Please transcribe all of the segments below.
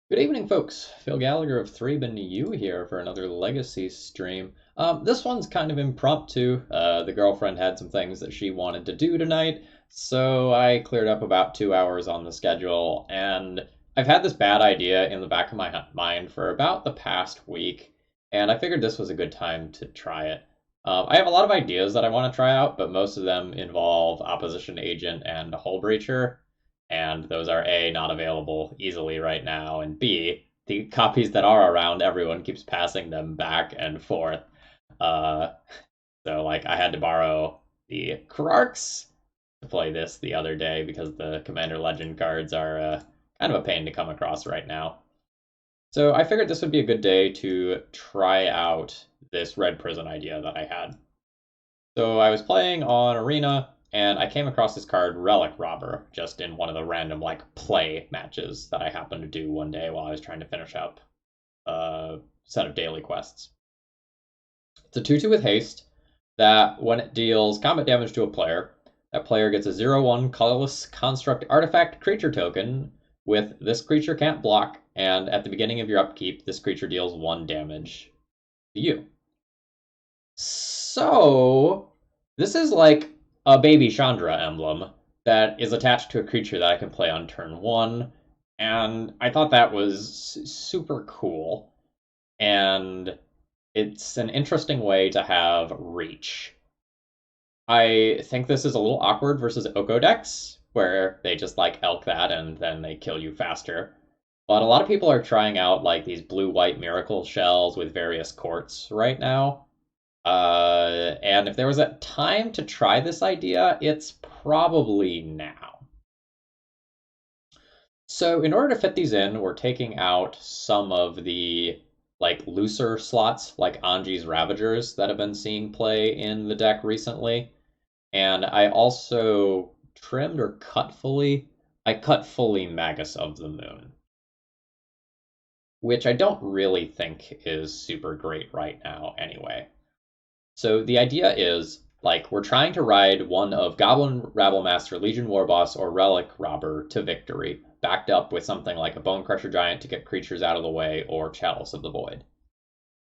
Good evening, folks. Phil Gallagher of ThrabenU here for another Legacy stream. This one's kind of impromptu. The girlfriend had some things that she wanted to do tonight, so I cleared up about 2 hours on the schedule, and I've had this bad idea in the back of my mind for about the past week, and I figured this was a good time to try it. I have a lot of ideas that I want to try out, but most of them involve Opposition Agent and Hull Breacher, and those are A, not available easily right now, and B, the copies that are around, everyone keeps passing them back and forth. Uh, so, like, I had to borrow the Krarks to play this the other day because the Commander Legend cards are kind of a pain to come across right now. So I figured this would be a good day to try out this Red Prison idea that I had. So I was playing on Arena, and I came across this card, Relic Robber, just in one of the random like play matches that I happened to do one day while I was trying to finish up a set of daily quests. It's a 2/2 with haste that when it deals combat damage to a player, that player gets a 0/1 colorless construct artifact creature token with this creature can't block, and at the beginning of your upkeep, this creature deals 1 damage to you. So, this is like a baby Chandra emblem that is attached to a creature that I can play on turn 1, and I thought that was super cool. And it's an interesting way to have reach. I think this is a little awkward versus Oko decks, where they just like elk that and then they kill you faster. But a lot of people are trying out like these blue-white miracle shells with various courts right now. And if there was a time to try this idea, it's probably now. So in order to fit these in, we're taking out some of the like looser slots, like Anji's Ravagers that have been seeing play in the deck recently. And I also trimmed or cut fully. I cut fully Magus of the Moon, which I don't really think is super great right now anyway. So the idea is, like, we're trying to ride one of Goblin Rabblemaster, Legion Warboss, or Relic Robber to victory, backed up with something like a Bone Crusher Giant to get creatures out of the way, or Chalice of the Void.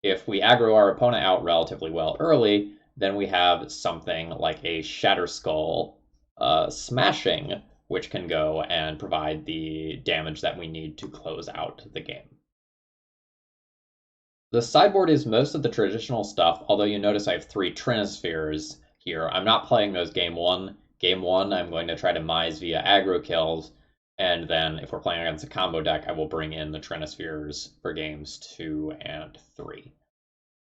If we aggro our opponent out relatively well early, then we have something like a Shatter Skull Smashing, which can go and provide the damage that we need to close out the game. The sideboard is most of the traditional stuff, although you notice I have 3 Trinispheres here. I'm not playing those game 1. Game 1, I'm going to try to Mise via aggro kills, and then if we're playing against a combo deck, I will bring in the Trinispheres for games 2 and 3.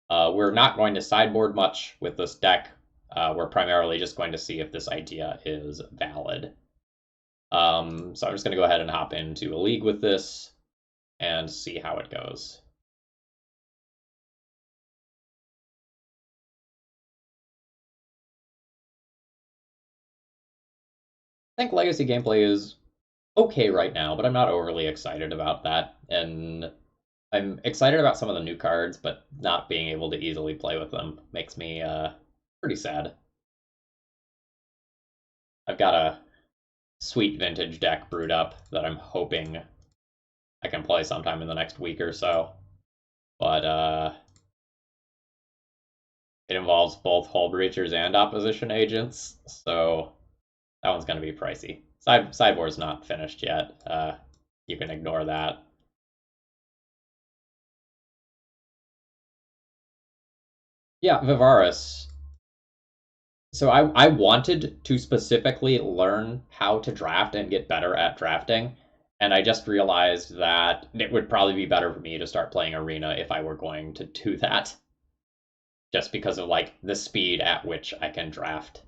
We're not going to sideboard much with this deck. We're primarily just going to see if this idea is valid. So I'm just going to go ahead and hop into a league with this and see how it goes. I think Legacy gameplay is okay right now, but I'm not overly excited about that. And I'm excited about some of the new cards, but not being able to easily play with them makes me pretty sad. I've got a sweet vintage deck brewed up that I'm hoping I can play sometime in the next week or so. But it involves both Hull Breachers and Opposition Agents, so that one's going to be pricey. Sideboard's not finished yet. You can ignore that. Yeah, Vivaris. So I wanted to specifically learn how to draft and get better at drafting, and I just realized that it would probably be better for me to start playing Arena if I were going to do that, just because of like the speed at which I can draft.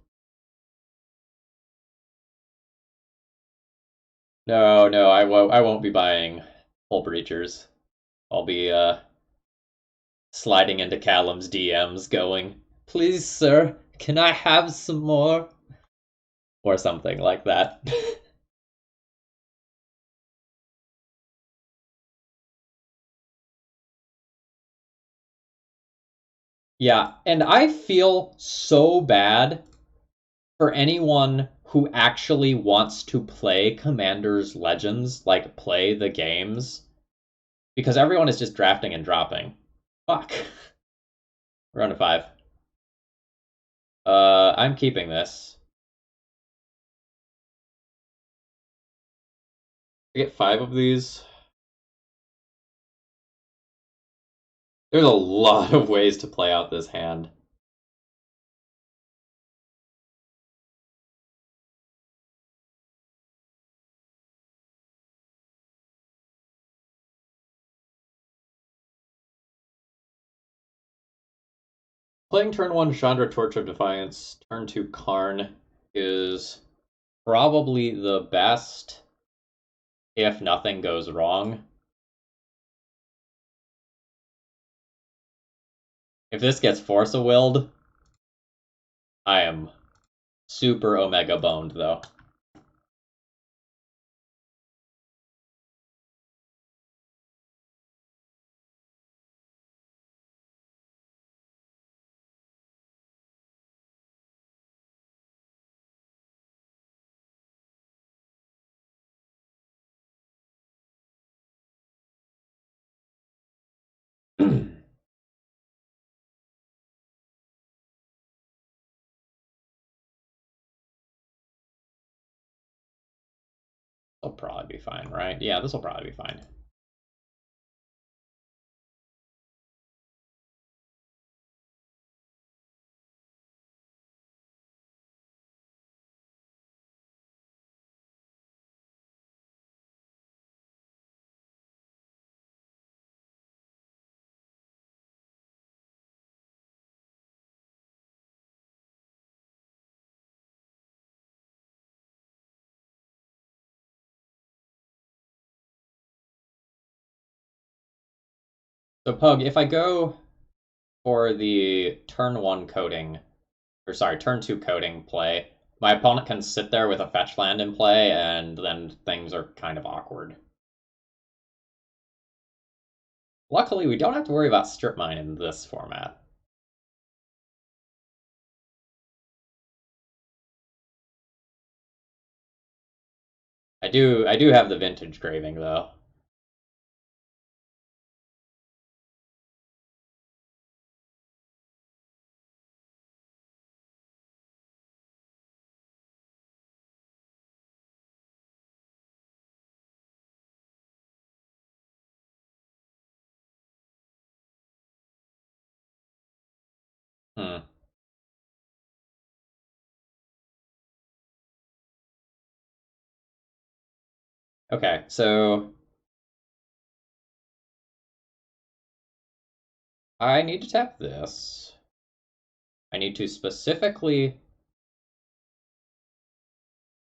No, no, I won't be buying Hull Breachers. I'll be sliding into Callum's DMs going, "Please, sir, can I have some more?" Or something like that. Yeah, and I feel so bad for anyone who actually wants to play Commander's Legends, like play the games, Because everyone is just drafting and dropping. Fuck. We're on to 5. I'm keeping this. I get 5 of these. There's a lot of ways to play out this hand. Playing turn 1 Chandra Torch of Defiance, turn 2 Karn is probably the best if nothing goes wrong. If this gets Force-a-Willed, I am super Omega boned, though. Will probably be fine, right? Yeah, this will probably be fine. So Pug, if I go for the turn 1 coding, or sorry, turn 2 coding play, my opponent can sit there with a fetch land in play, and then things are kind of awkward. Luckily, we don't have to worry about strip mine in this format. I do have the vintage craving though. Hmm. Okay, so I need to tap this. I need to specifically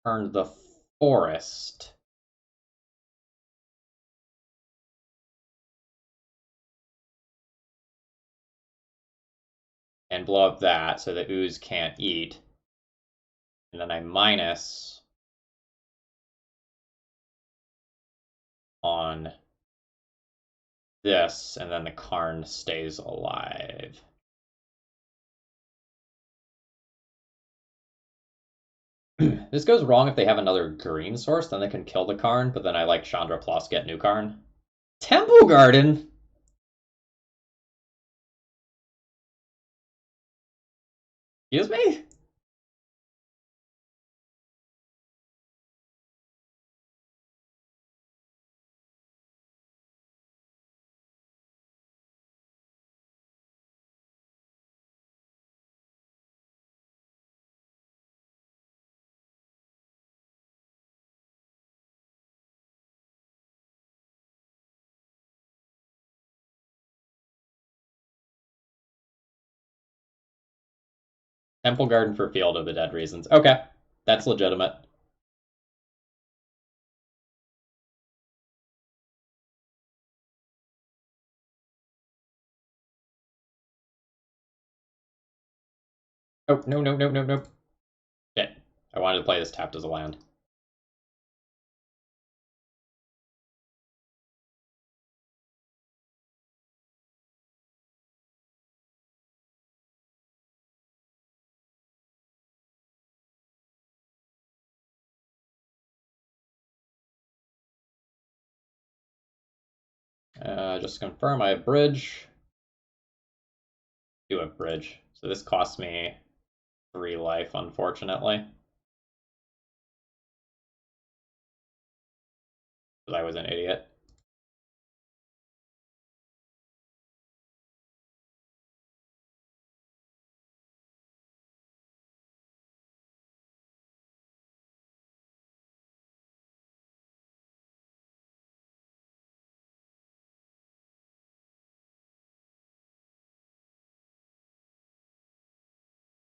turn the forest. And blow up that so the ooze can't eat. And then I minus on this, and then the Karn stays alive. This goes wrong if they have another green source, then they can kill the Karn, but then I like Chandra plus get new Karn. Temple Garden? Excuse me? Temple Garden for Field of the Dead reasons. Okay, that's legitimate. Oh, no, no, no, no, no. Shit. I wanted to play this tapped as a land. Just to confirm, I have bridge. Do have bridge. So this costs me 3 life, unfortunately. Because I was an idiot.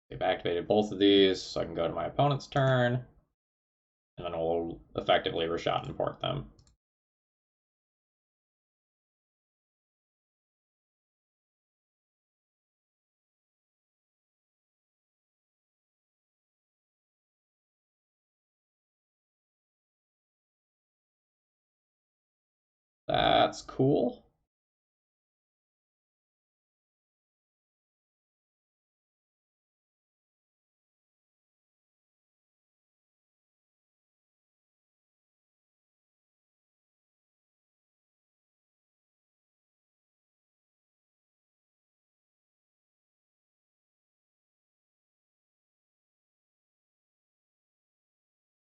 They've activated both of these, so I can go to my opponent's turn, and then we'll effectively Rashad import them. That's cool.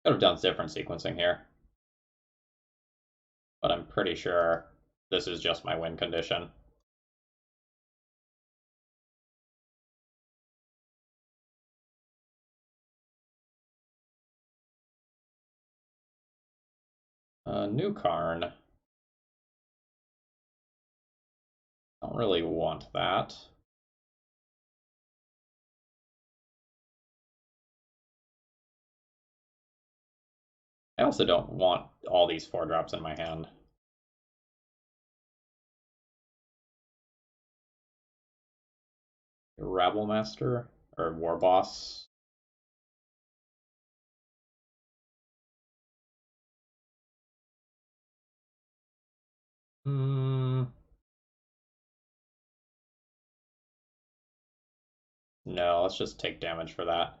Could have done different sequencing here, but I'm pretty sure this is just my win condition. New Karn. Don't really want that. I also don't want all these 4-drops in my hand. Rabble Master or War Boss. Hmm. No, let's just take damage for that.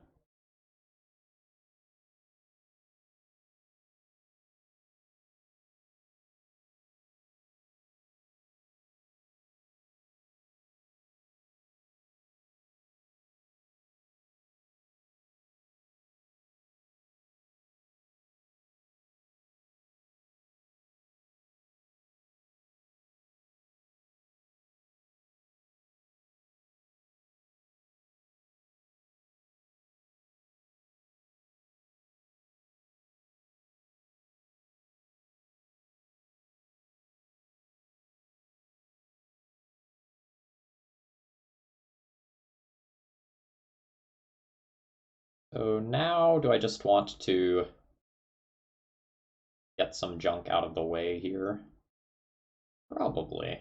So now do I just want to get some junk out of the way here? Probably.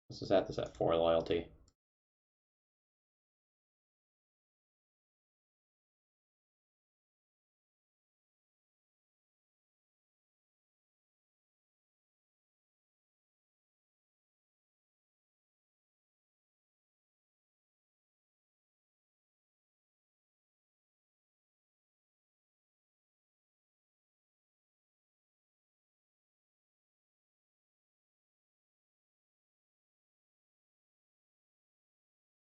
This is at 4 loyalty.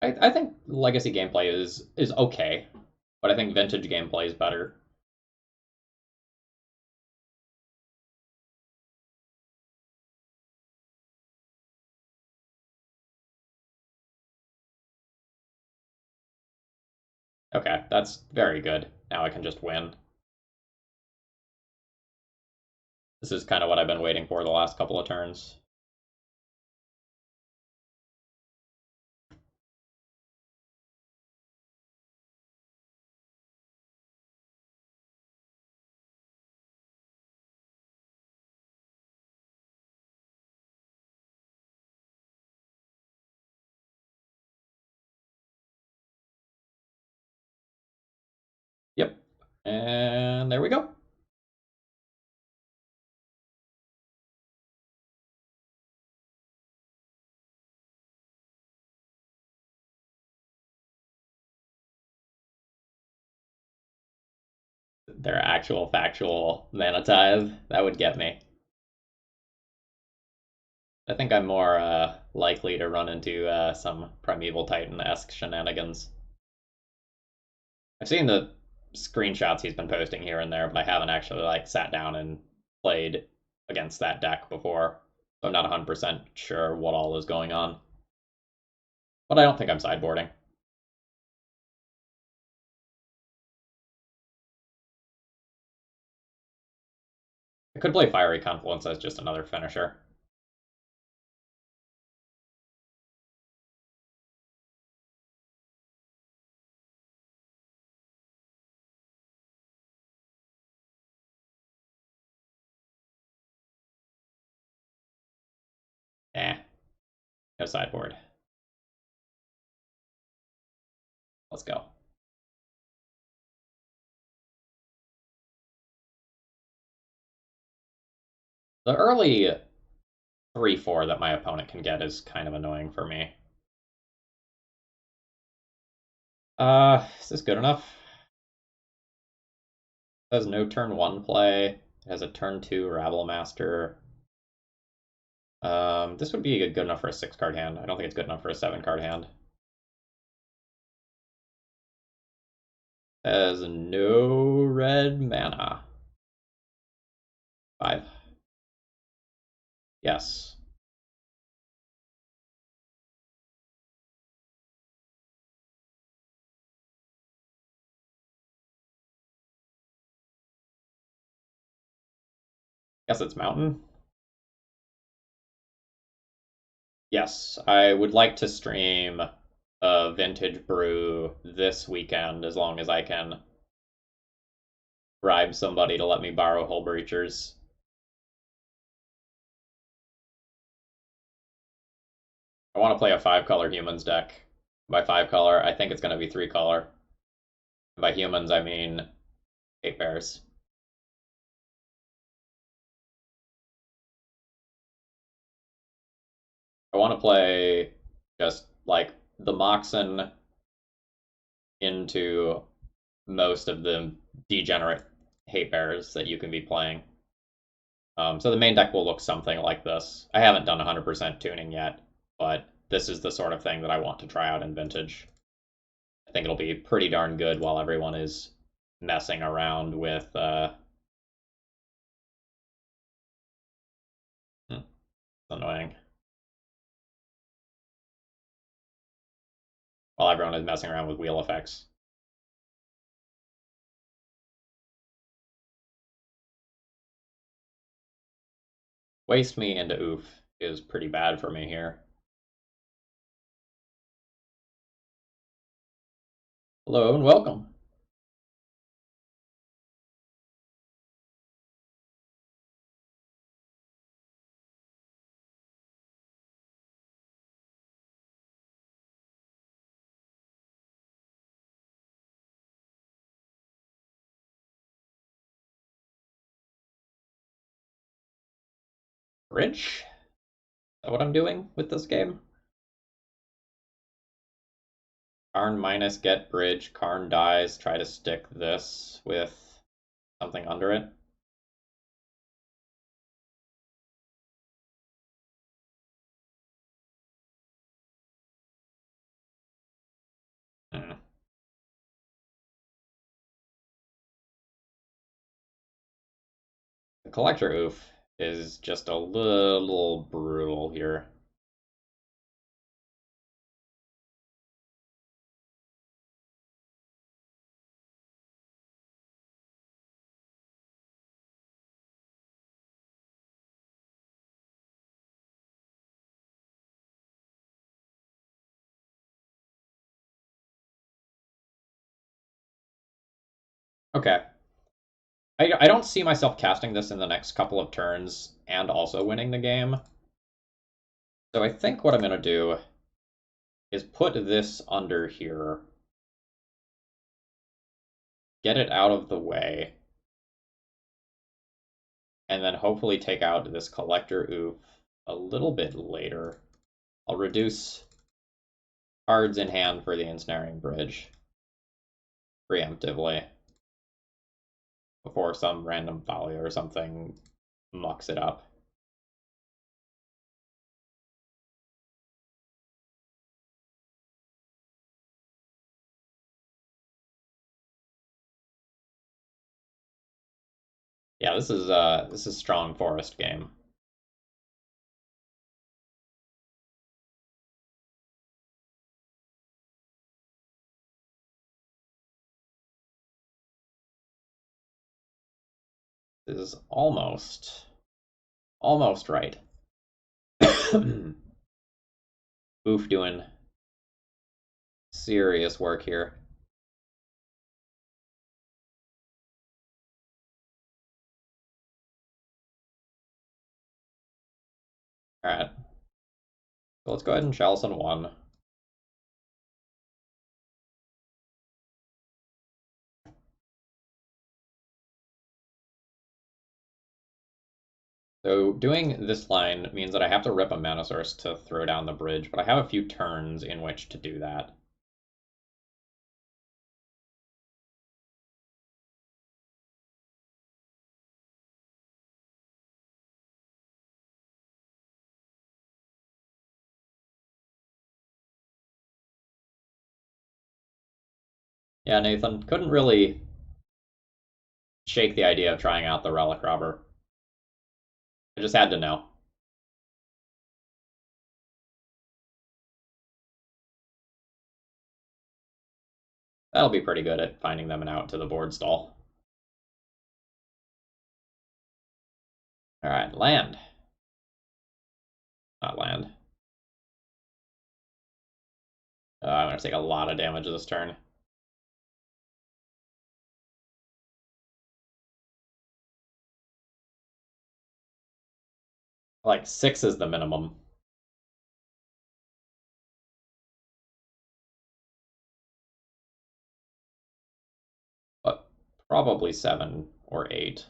I think legacy gameplay is okay, but I think vintage gameplay is better. Okay, that's very good. Now I can just win. This is kind of what I've been waiting for the last couple of turns. Yep. And there we go. their actual factual mana tithe. That would get me. I think I'm more likely to run into some Primeval Titan-esque shenanigans. I've seen the screenshots he's been posting here and there, but I haven't actually like sat down and played against that deck before. So I'm not 100% sure what all is going on. But I don't think I'm sideboarding. I could play Fiery Confluence as just another finisher. Eh, no sideboard. Let's go. The early 3-4 that my opponent can get is kind of annoying for me. Is this good enough? It has no turn 1 play. It has a turn 2 Rabble Master. This would be good enough for a 6-card hand. I don't think it's good enough for a 7-card hand. It has no red mana. 5. Yes. Guess it's Mountain. Yes, I would like to stream a vintage brew this weekend as long as I can bribe somebody to let me borrow Hull Breachers. I want to play a 5-color humans deck. By 5-color, I think it's going to be 3-color. By humans, I mean 8 pairs. I want to play just like the Moxen into most of the degenerate hate bears that you can be playing. So the main deck will look something like this. I haven't done 100% tuning yet, but this is the sort of thing that I want to try out in Vintage. I think it'll be pretty darn good while everyone is messing around with annoying. While everyone is messing around with wheel effects. Waste me into oof is pretty bad for me here. Hello and welcome. Bridge? Is that what I'm doing with this game? Karn minus get bridge, Karn dies, try to stick this with something under it. Hmm. The collector oof is just a little brutal here. Okay. I don't see myself casting this in the next couple of turns and also winning the game. So I think what I'm going to do is put this under here, get it out of the way, and then hopefully take out this collector oof a little bit later. I'll reduce cards in hand for the ensnaring bridge preemptively. before some random volley or something mucks it up. Yeah, this is strong forest game. This is almost right. Oof, doing serious work here. All right, so let's go ahead and chalice on one. So doing this line means that I have to rip a mana source to throw down the bridge, but I have a few turns in which to do that. Yeah, Nathan, couldn't really shake the idea of trying out the Relic Robber. I just had to know. That'll be pretty good at finding them and out to the board stall. Alright, land. Not land. I'm going to take a lot of damage this turn. Like 6 is the minimum. But probably 7 or 8.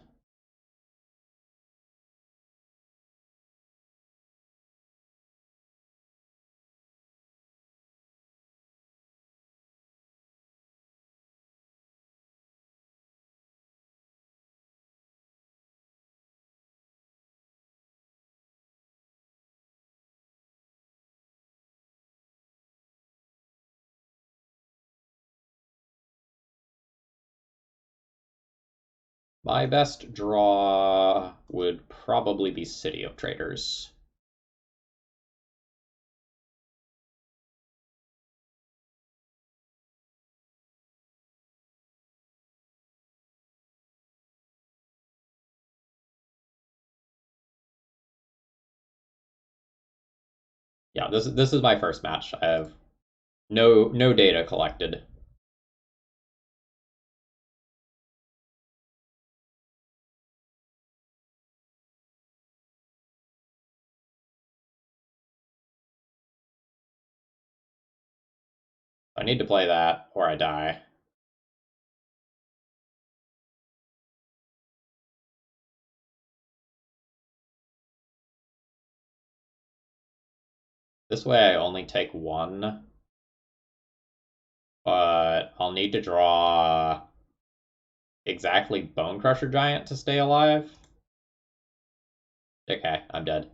My best draw would probably be City of Traders. Yeah, this is my first match. I have no data collected. I need to play that or I die. This way I only take 1, but I'll need to draw exactly Bone Crusher Giant to stay alive. Okay, I'm dead.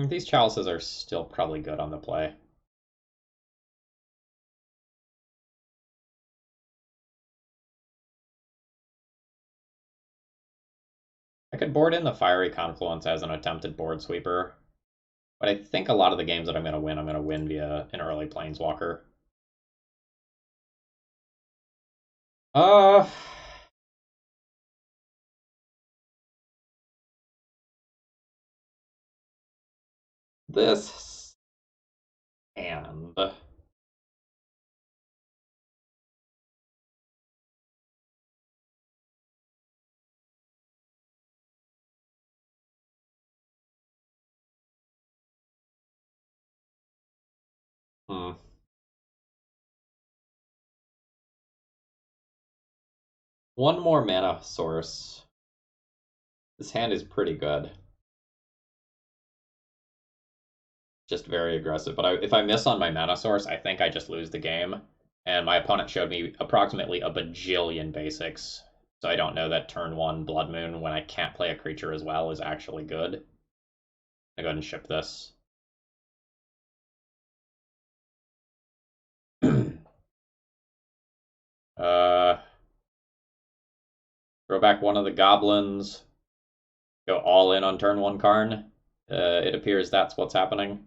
These chalices are still probably good on the play. I could board in the Fiery Confluence as an attempted board sweeper, but I think a lot of the games that I'm going to win via an early Planeswalker. Uh, this and One more mana source. This hand is pretty good. Just very aggressive. But if I miss on my mana source, I think I just lose the game. And my opponent showed me approximately a bajillion basics. So I don't know that turn 1 Blood Moon, when I can't play a creature as well, is actually good. I go ahead and ship this. uh, throw back one of the goblins. Go all in on turn 1 Karn. It appears that's what's happening.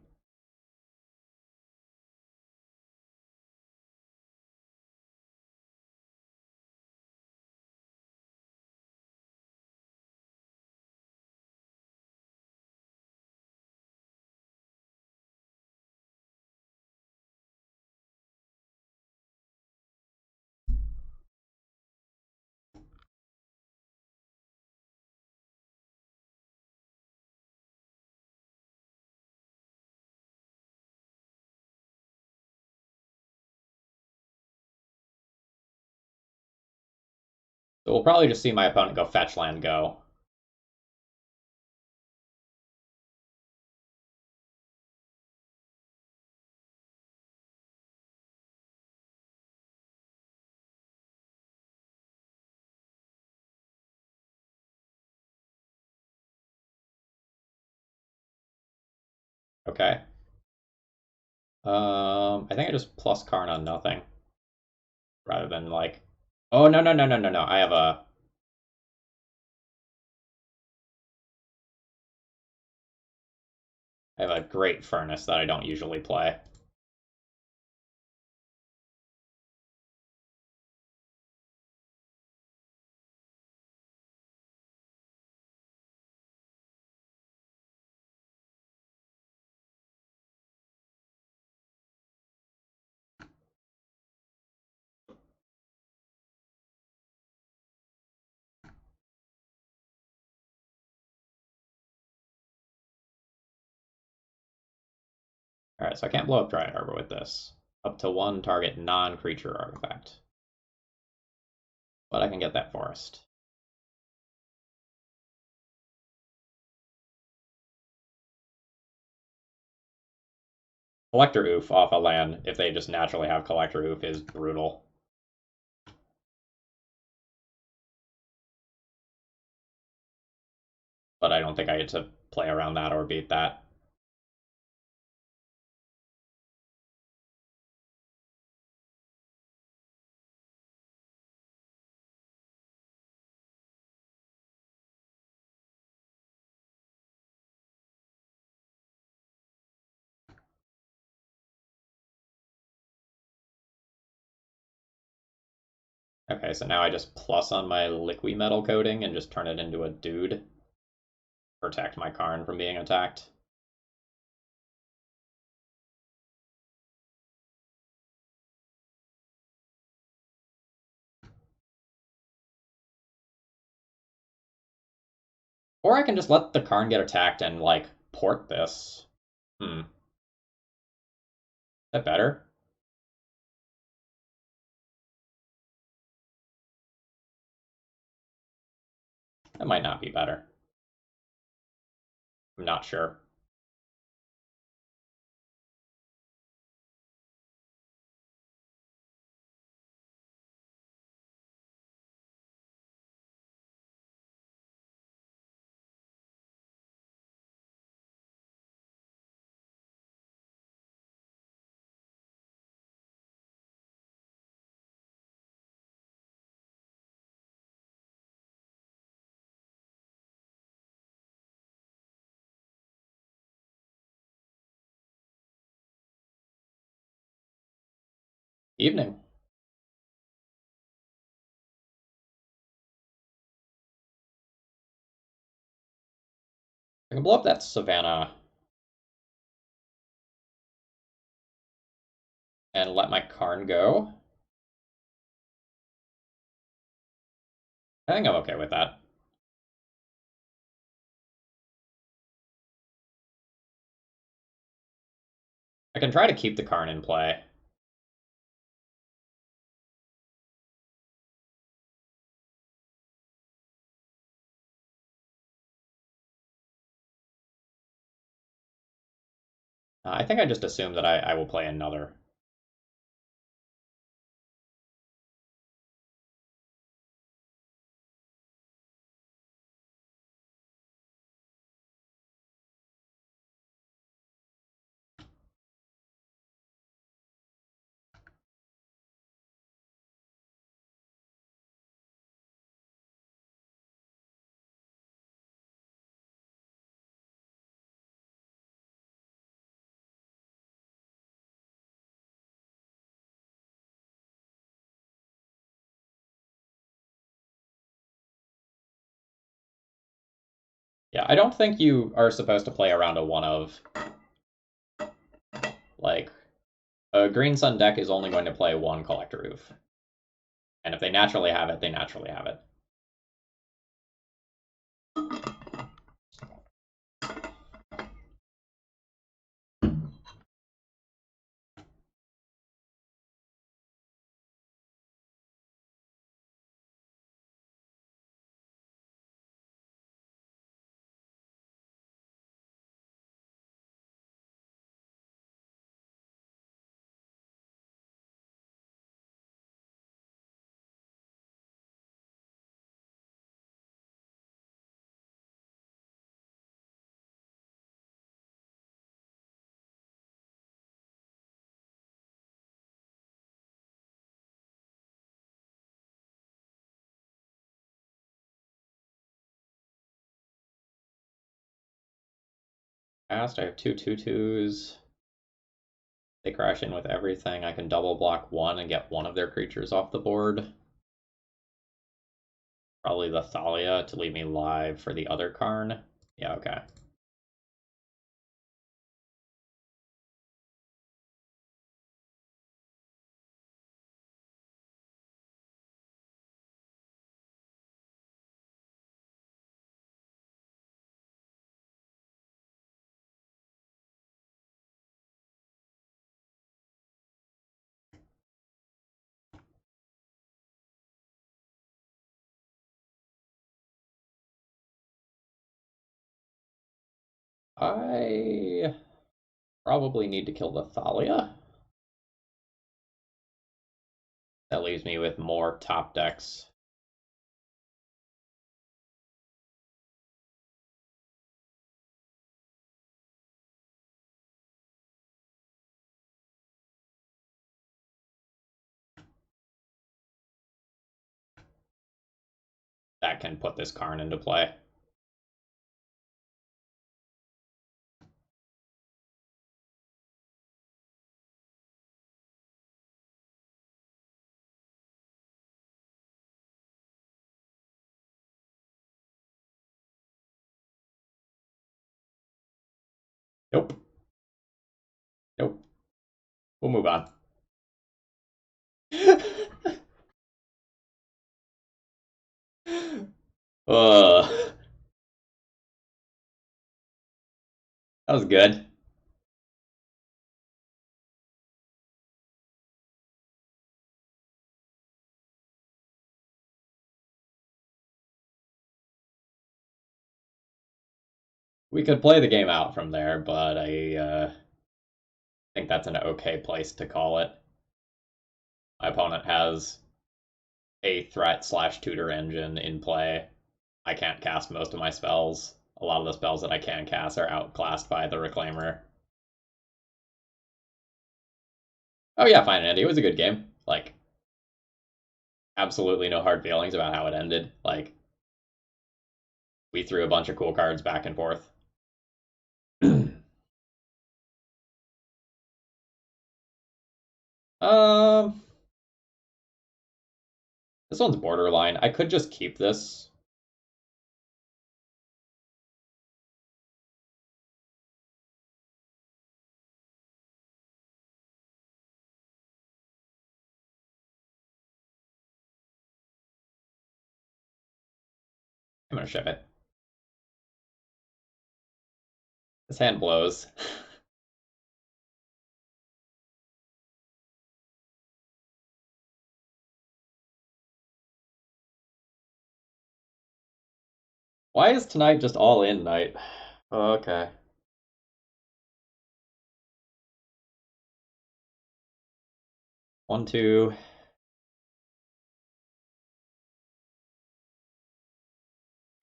So we'll probably just see my opponent go fetch land go. Okay. I think I just plus Karn on nothing. Rather than like... Oh, no, no, no, no, no, no. I have a great furnace that I don't usually play. Alright, so I can't blow up Dryad Harbor with this. Up to 1 target non-creature artifact. But I can get that forest. Collector Oof off a land, if they just naturally have Collector Oof, is brutal. But I don't think I get to play around that or beat that. Okay, so now I just plus on my liquid metal coating and just turn it into a dude. Protect my Karn from being attacked. Or I can just let the Karn get attacked and, like, port this. Is that better? That might not be better. I'm not sure. Evening. I can blow up that Savannah and let my Karn go. I think I'm okay with that. I can try to keep the Karn in play. I think I just assume that I will play another. Yeah, I don't think you are supposed to play around a one of. Like, a Green Sun deck is only going to play one Collector Roof. And if they naturally have it, they naturally have it. Fast, I have two 2/2s. They crash in with everything. I can double block one and get one of their creatures off the board. Probably the Thalia to leave me live for the other Karn. Yeah, okay. I probably need to kill the Thalia. That leaves me with more top decks. That can put this Karn into play. Nope. Nope. We'll move on. That was good. We could play the game out from there, but I think that's an okay place to call it. My opponent has a threat slash tutor engine in play. I can't cast most of my spells. A lot of the spells that I can cast are outclassed by the Reclaimer. Oh yeah, fine, Andy. It was a good game. Like, absolutely no hard feelings about how it ended. Like, we threw a bunch of cool cards back and forth. um, this one's borderline. I could just keep this. I'm gonna ship it. This hand blows. Why is tonight just all in night? Okay. 1, 2.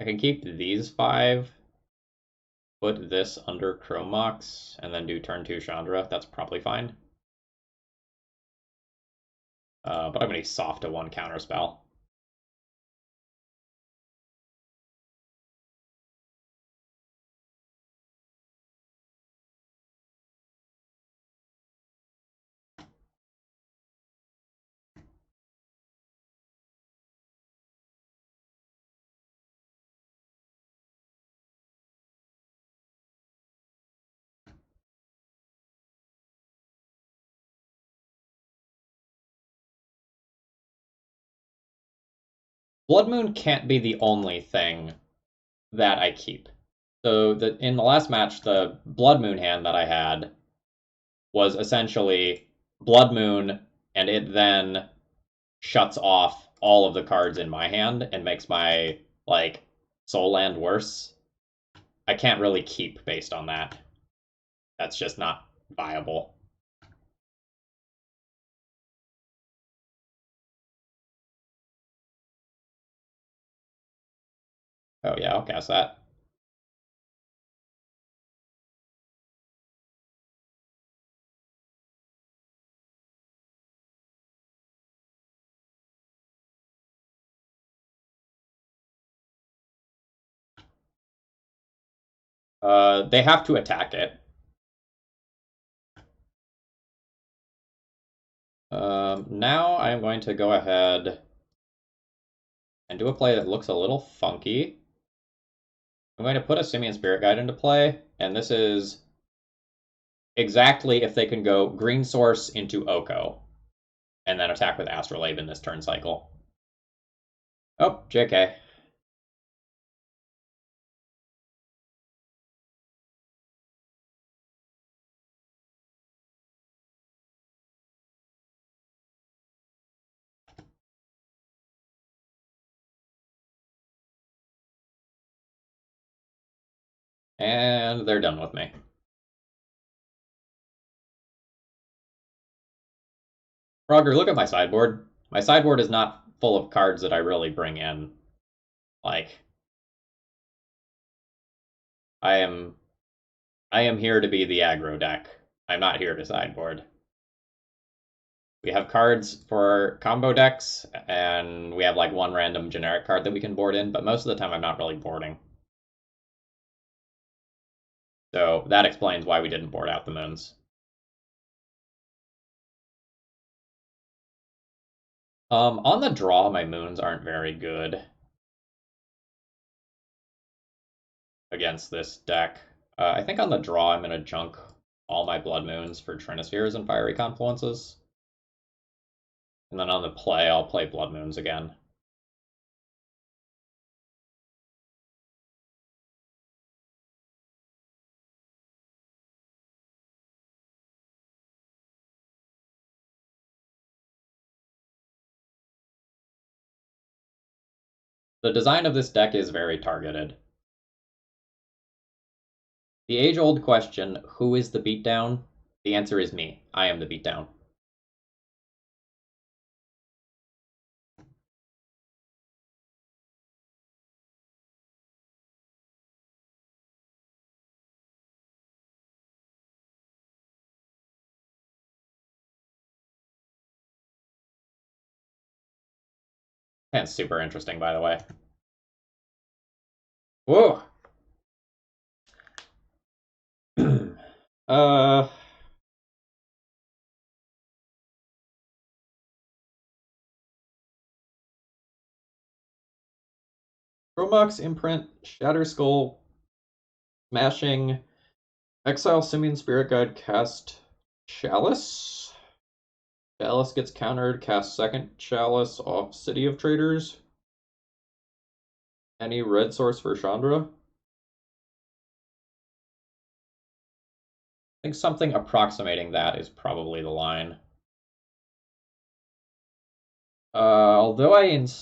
I can keep these 5, put this under Chromox, and then do turn 2 Chandra. That's probably fine. But I'm going to soft to 1 counterspell. Blood Moon can't be the only thing that I keep. So in the last match, the Blood Moon hand that I had was essentially Blood Moon, and it then shuts off all of the cards in my hand and makes my like soul land worse. I can't really keep based on that. That's just not viable. Oh yeah, I'll cast that. They have to attack it. Now I'm going to go ahead and do a play that looks a little funky. I'm going to put a Simian Spirit Guide into play, and this is exactly if they can go green source into Oko, and then attack with Astrolabe in this turn cycle. Oh, JK. And they're done with me. Roger, look at my sideboard. My sideboard is not full of cards that I really bring in. Like, I am here to be the aggro deck. I'm not here to sideboard. We have cards for combo decks, and we have like 1 random generic card that we can board in, but most of the time I'm not really boarding. So that explains why we didn't board out the moons. On the draw, my moons aren't very good against this deck. I think on the draw, I'm going to junk all my blood moons for Trinispheres and Fiery Confluences. And then on the play, I'll play blood moons again. The design of this deck is very targeted. The age-old question, who is the beatdown? The answer is me. I am the beatdown. That's super interesting, by the way. Whoa! uh... Chromox, Imprint, Shatter Skull, Smashing, Exile Simian Spirit Guide, cast Chalice. Chalice gets countered, cast second Chalice off City of Traders. Any red source for Chandra? I think something approximating that is probably the line. Although I instead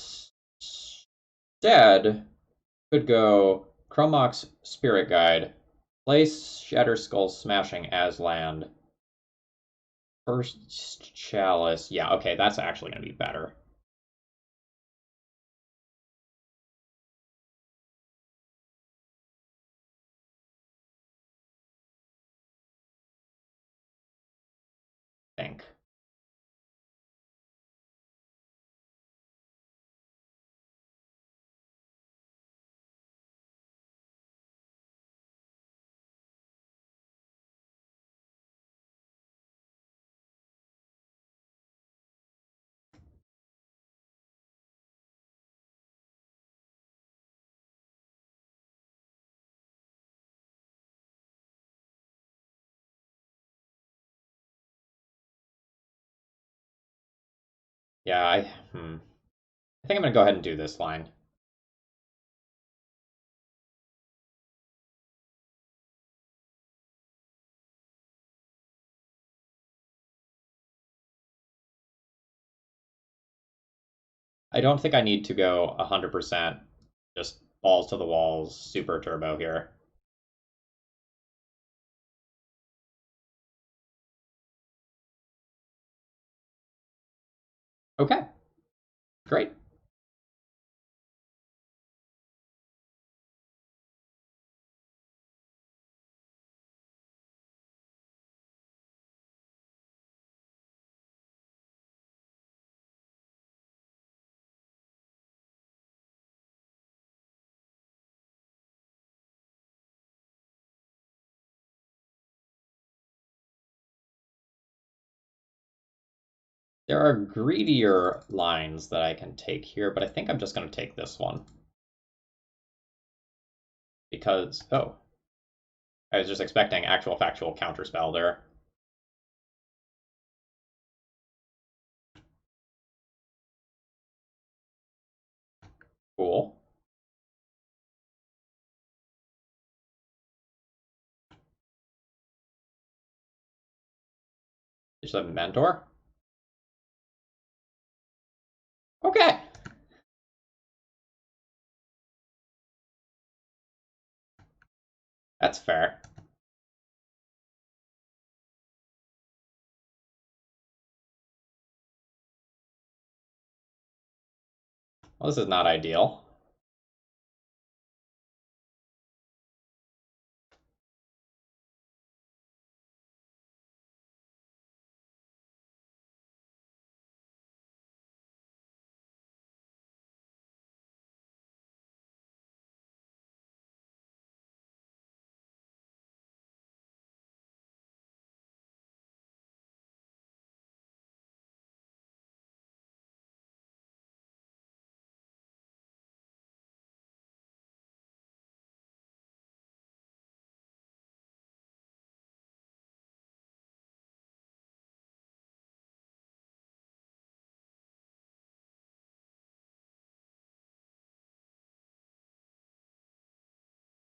could go Chromox Spirit Guide, place Shatter Skull Smashing as land, First chalice. Yeah, okay, that's actually going to be better. I think. Yeah, I think I'm going to go ahead and do this line. I don't think I need to go 100% just balls to the walls, super turbo here. Okay, great. There are greedier lines that I can take here, but I think I'm just going to take this one. Because, oh, I was just expecting actual factual counterspell there. Cool. Just a mentor. Okay. That's fair. Well, this is not ideal.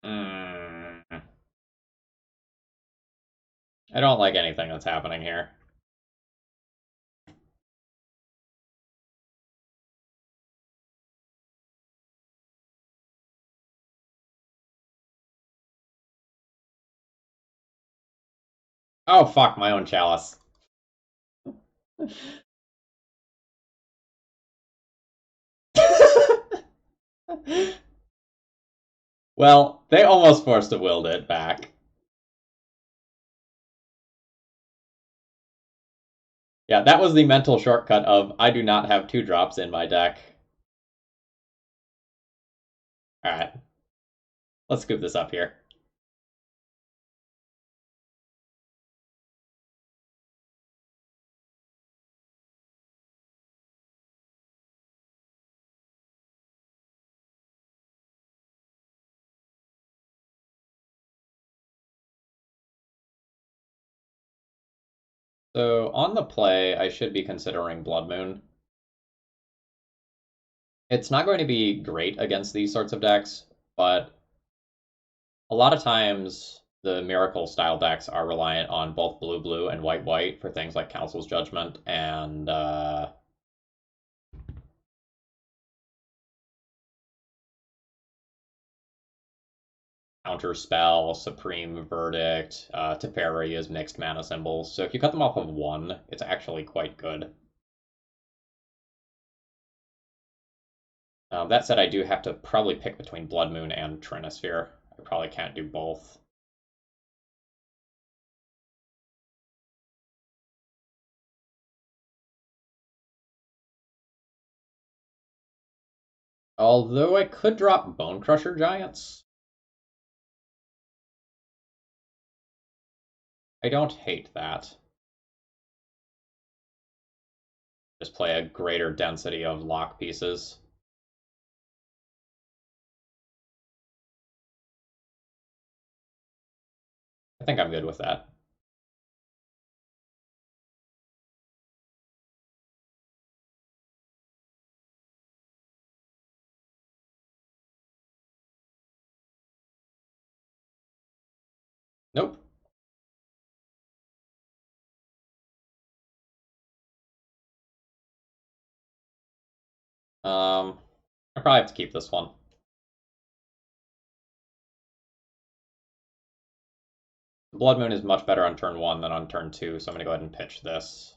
Hmm. I don't like anything that's happening here. Oh, fuck, my own chalice. Well, they almost forced a willed it back. Yeah, that was the mental shortcut of I do not have 2 drops in my deck. Alright, let's scoop this up here. So on the play, I should be considering Blood Moon. It's not going to be great against these sorts of decks, but a lot of times the Miracle style decks are reliant on both blue blue and white white for things like Council's Judgment and Counterspell, Supreme Verdict, Teferi is mixed mana symbols. So if you cut them off of one, it's actually quite good. That said, I do have to probably pick between Blood Moon and Trinisphere. I probably can't do both. Although I could drop Bone Crusher Giants. I don't hate that. Just play a greater density of lock pieces. I think I'm good with that. Nope. I probably have to keep this one. Blood Moon is much better on turn 1 than on turn 2, so I'm going to go ahead and pitch this.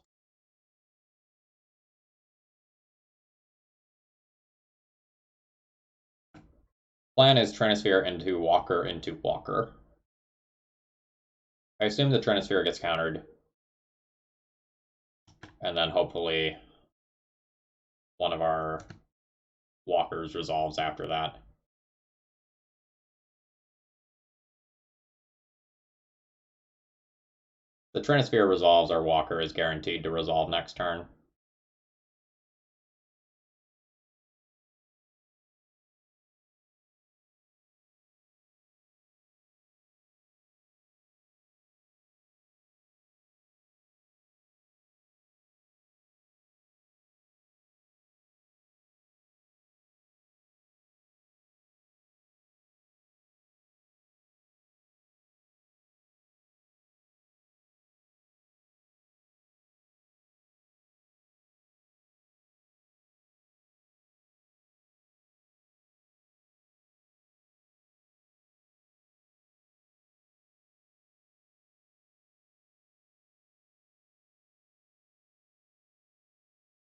Plan is Trinisphere into Walker into Walker. I assume the Trinisphere gets countered. And then hopefully one of our Walkers resolves after that. The Trinisphere resolves, our Walker is guaranteed to resolve next turn.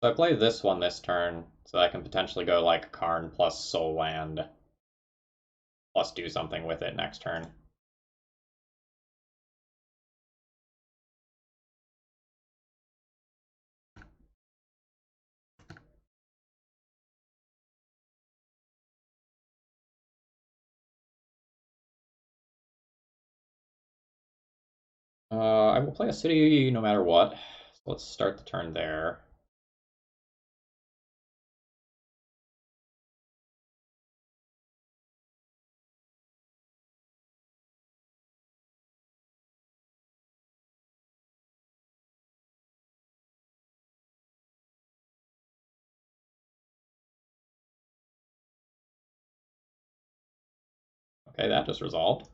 So I play this one this turn, so I can potentially go like Karn plus Soul Land, plus do something with it next turn. I will play a city no matter what. So let's start the turn there. Okay, that just resolved.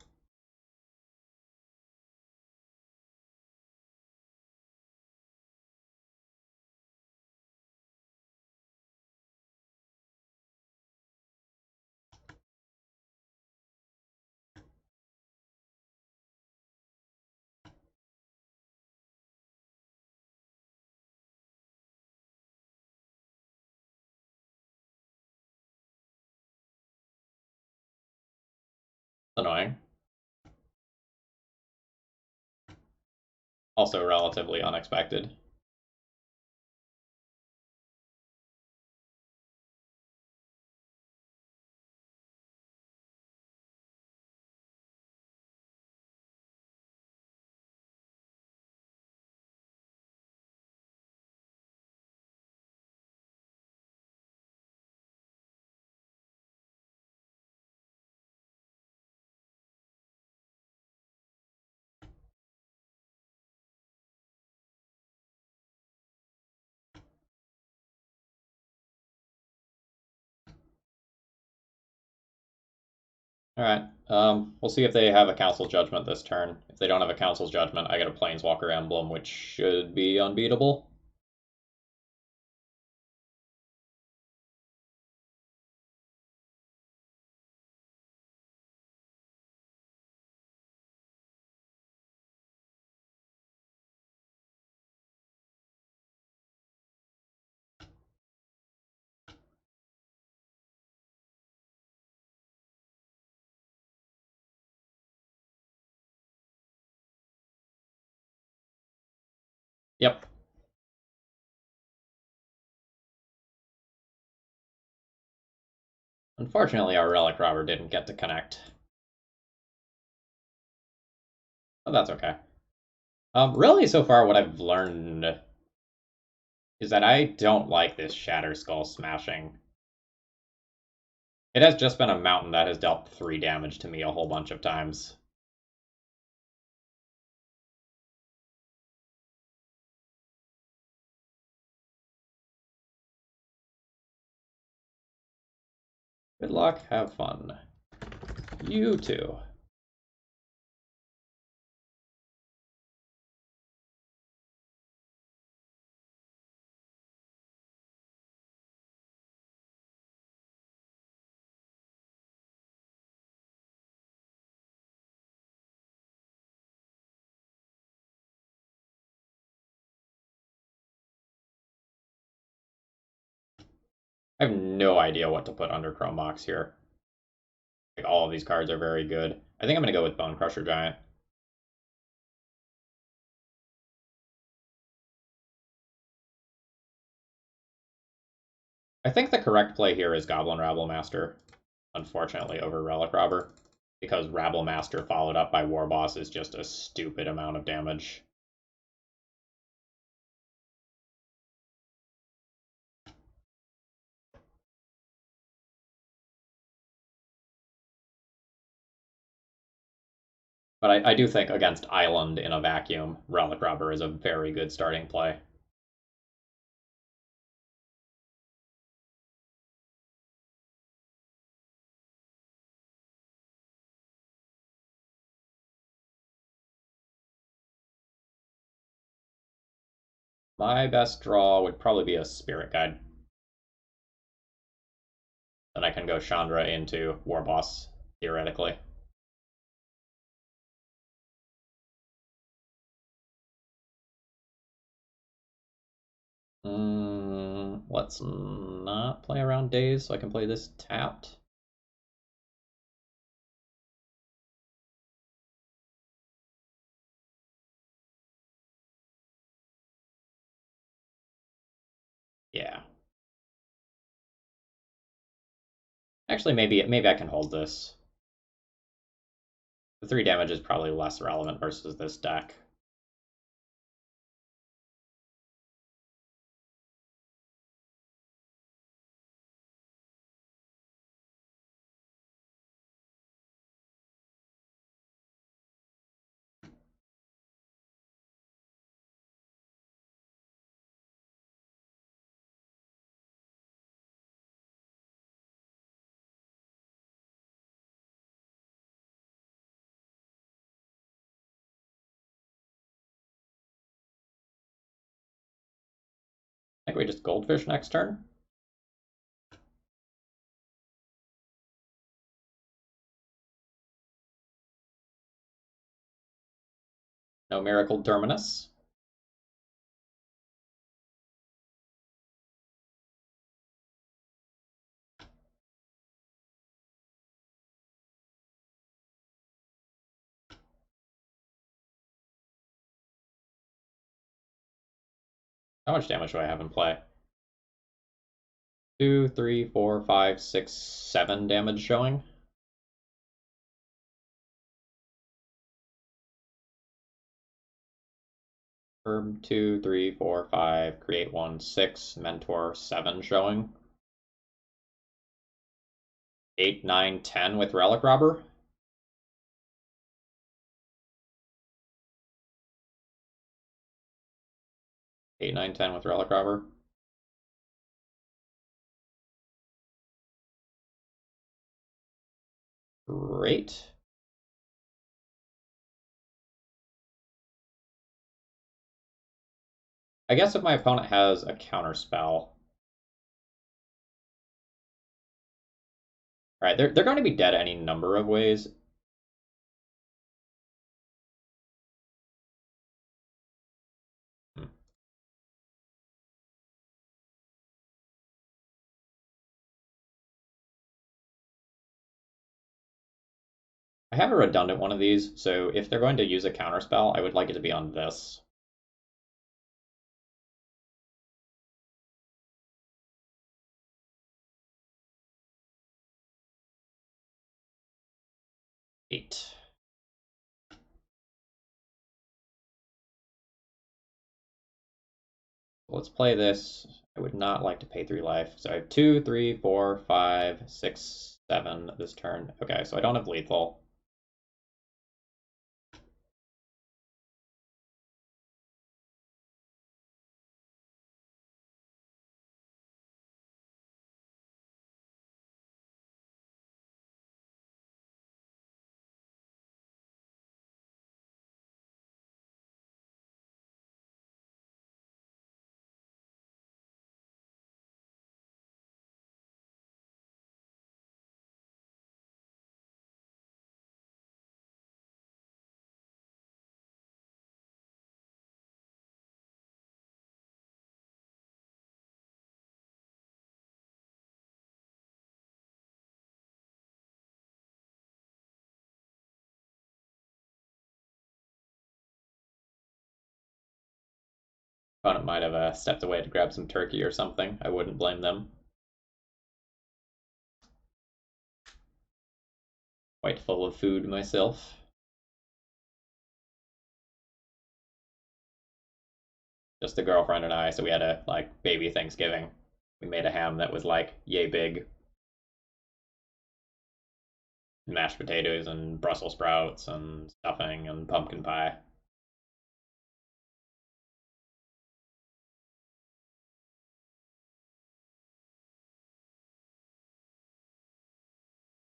Annoying. Also relatively unexpected. Alright, we'll see if they have a Council Judgment this turn. If they don't have a Council Judgment, I get a Planeswalker Emblem, which should be unbeatable. Yep. Unfortunately, our Relic Robber didn't get to connect. But that's okay. Really, so far, what I've learned is that I don't like this Shatter Skull smashing. It has just been a mountain that has dealt 3 damage to me a whole bunch of times. Good luck, have fun. You too. I have no idea what to put under Chrome Mox here. Like, all of these cards are very good. I think I'm going to go with Bone Crusher Giant. I think the correct play here is Goblin Rabblemaster, unfortunately, over Relic Robber, because Rabblemaster followed up by War Boss is just a stupid amount of damage. But I do think against Island in a vacuum, Relic Robber is a very good starting play. My best draw would probably be a Spirit Guide. Then I can go Chandra into War Boss, theoretically. Let's not play around days so I can play this tapped. Yeah. Actually, maybe I can hold this. The 3 damage is probably less relevant versus this deck. I think we just Goldfish next turn. No Miracle Terminus. How much damage do I have in play? 2, 3, 4, 5, 6, 7 damage showing. Herb 2, 3, 4, 5, create 1, 6, Mentor 7 showing. 8, 9, 10 with Relic Robber. 8, 9, 10 with Relic Robber. Great. I guess if my opponent has a counter spell. Alright, they're going to be dead any number of ways. I have a redundant one of these, so if they're going to use a counterspell, I would like it to be on this. 8. Let's play this. I would not like to pay 3 life. So I have 2, 3, 4, 5, 6, 7 this turn. Okay, so I don't have lethal. Opponent might have stepped away to grab some turkey or something. I wouldn't blame them. Quite full of food myself. Just the girlfriend and I, so we had a like baby Thanksgiving. We made a ham that was like yay big. Mashed potatoes and Brussels sprouts and stuffing and pumpkin pie.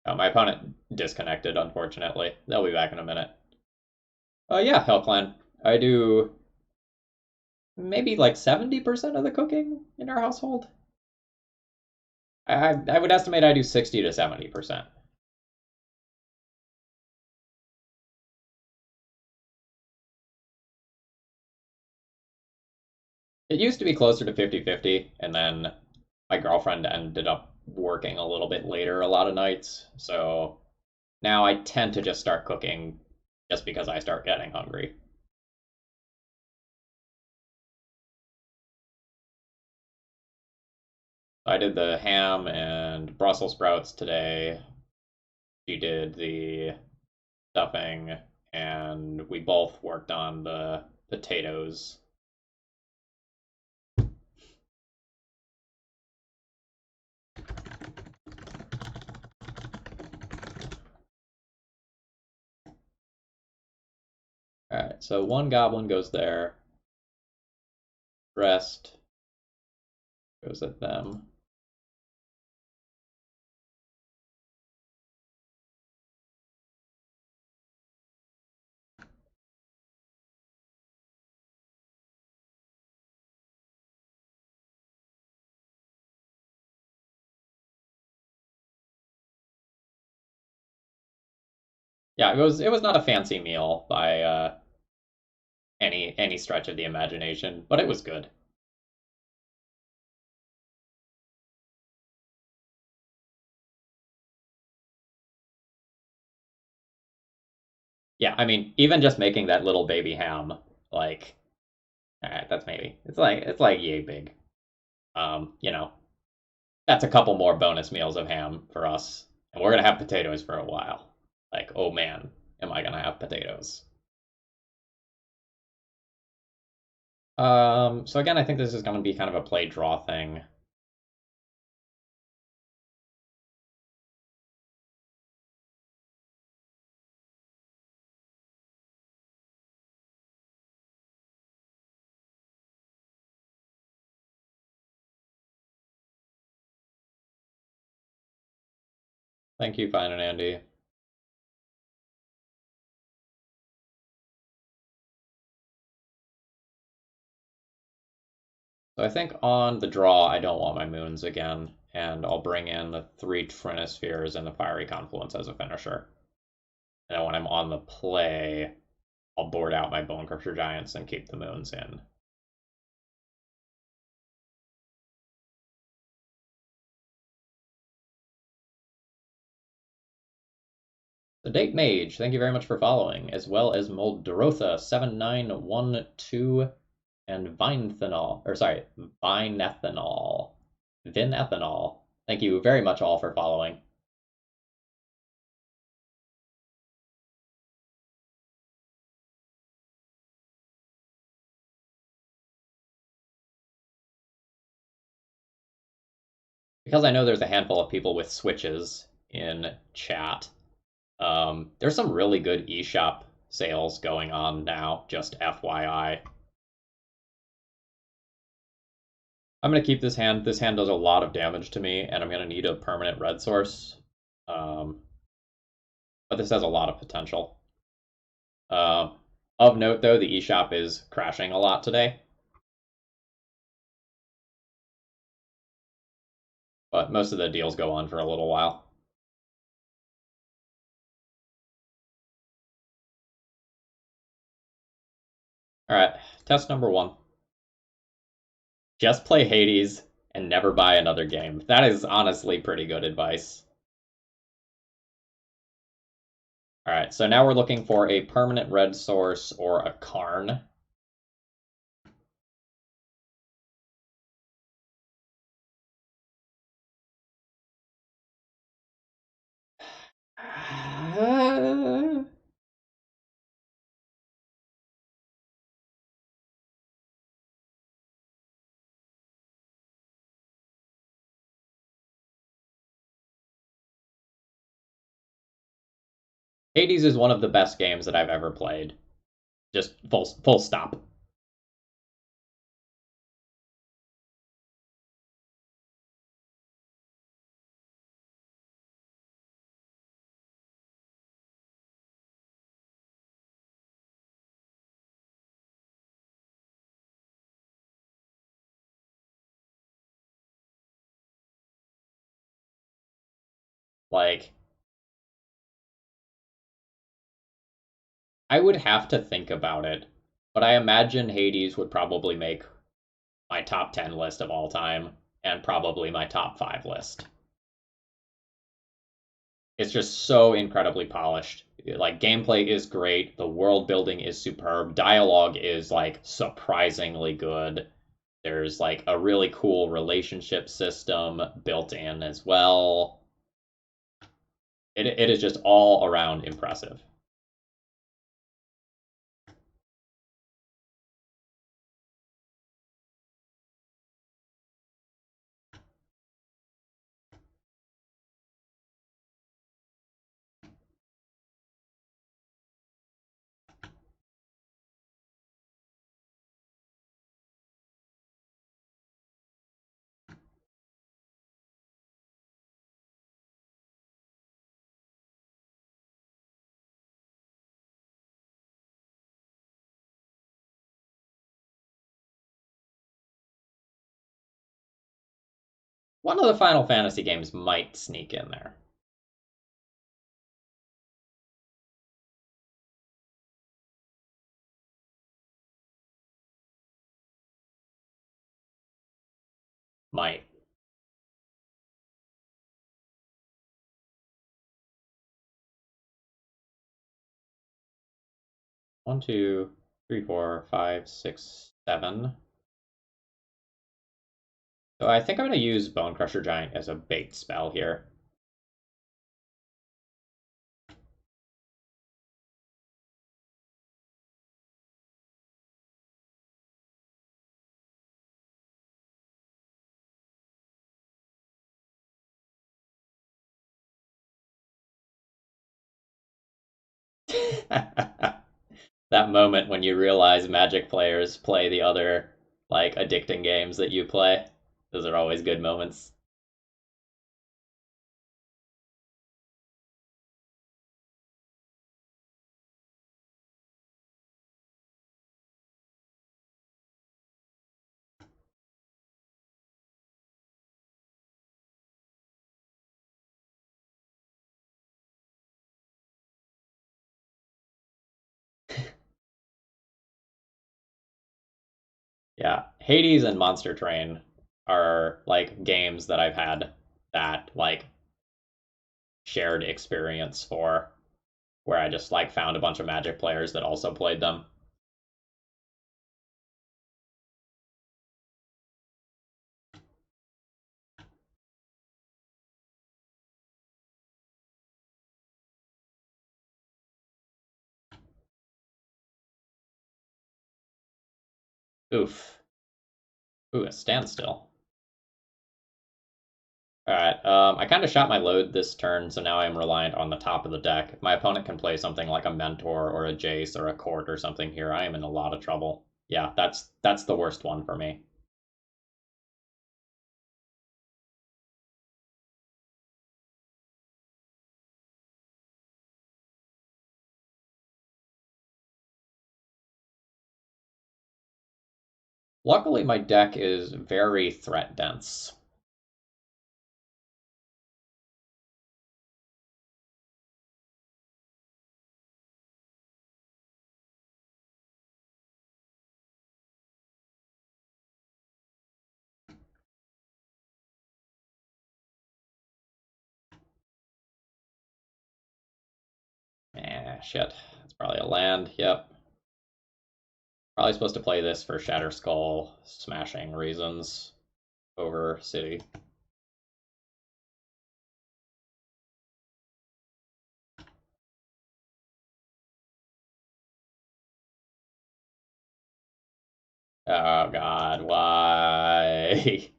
My opponent disconnected, unfortunately. They'll be back in a minute. Yeah, Hell Clan. I do maybe like 70% of the cooking in our household. I would estimate I do 60 to 70%. It used to be closer to 50-50, and then my girlfriend ended up working a little bit later a lot of nights. So now I tend to just start cooking just because I start getting hungry. I did the ham and Brussels sprouts today. She did the stuffing, and we both worked on the potatoes. Alright, so one goblin goes there. Rest goes at them. Yeah, it was not a fancy meal by any stretch of the imagination, but it was good. Yeah, I mean, even just making that little baby ham, like, that's maybe it's like yay big. You know, that's a couple more bonus meals of ham for us, and we're gonna have potatoes for a while. Like, oh man, am I gonna have potatoes? So again, I think this is gonna be kind of a play draw thing. Thank you, Fine and Andy. So I think on the draw, I don't want my moons again, and I'll bring in the 3 Trinispheres and the Fiery Confluence as a finisher. And then when I'm on the play, I'll board out my Bone Crusher Giants and keep the moons in. The Date Mage, thank you very much for following, as well as Moldrotha7912 and Vinethanol, or sorry, Vinethanol. Vinethanol. Thank you very much all for following. because I know there's a handful of people with Switches in chat. There's some really good eShop sales going on now, just FYI. I'm going to keep this hand. This hand does a lot of damage to me, and I'm going to need a permanent red source. Um, but this has a lot of potential. Uh, of note, though, the eShop is crashing a lot today. But most of the deals go on for a little while. All right, test number one. Just play Hades and never buy another game. That is honestly pretty good advice. All right, so now we're looking for a permanent red source or a Karn. Hades is one of the best games that I've ever played. Just full stop. Like, I would have to think about it, but I imagine Hades would probably make my top 10 list of all time and probably my top 5 list. It's just so incredibly polished. Like, gameplay is great, the world building is superb, dialogue is like surprisingly good. There's like a really cool relationship system built in as well. It is just all around impressive. One of the Final Fantasy games might sneak in there. Might. 1, 2, 3, 4, 5, 6, 7. So I think I'm going to use Bone Crusher Giant as a bait spell here. That moment when you realize Magic players play the other like addicting games that you play. Those are always good moments. Yeah, Hades and Monster Train are like games that I've had that like shared experience for where I just like found a bunch of Magic players that also played them. Oof. Ooh, a standstill. Alright, I kind of shot my load this turn, so now I'm reliant on the top of the deck. If my opponent can play something like a Mentor or a Jace or a Court or something here, I am in a lot of trouble. Yeah, that's the worst one for me. Luckily, my deck is very threat dense. Shit. That's probably a land. Yep. Probably supposed to play this for Shatter Skull smashing reasons over City. Oh god, why?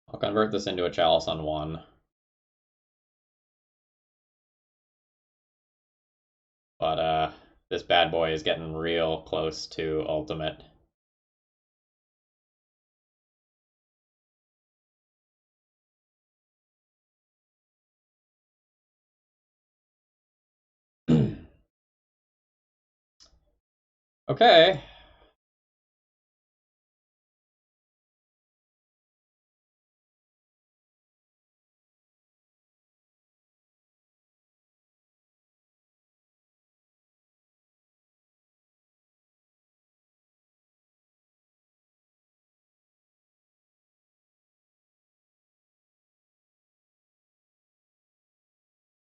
I'll convert this into a Chalice on 1. But this bad boy is getting real close to ultimate. Okay.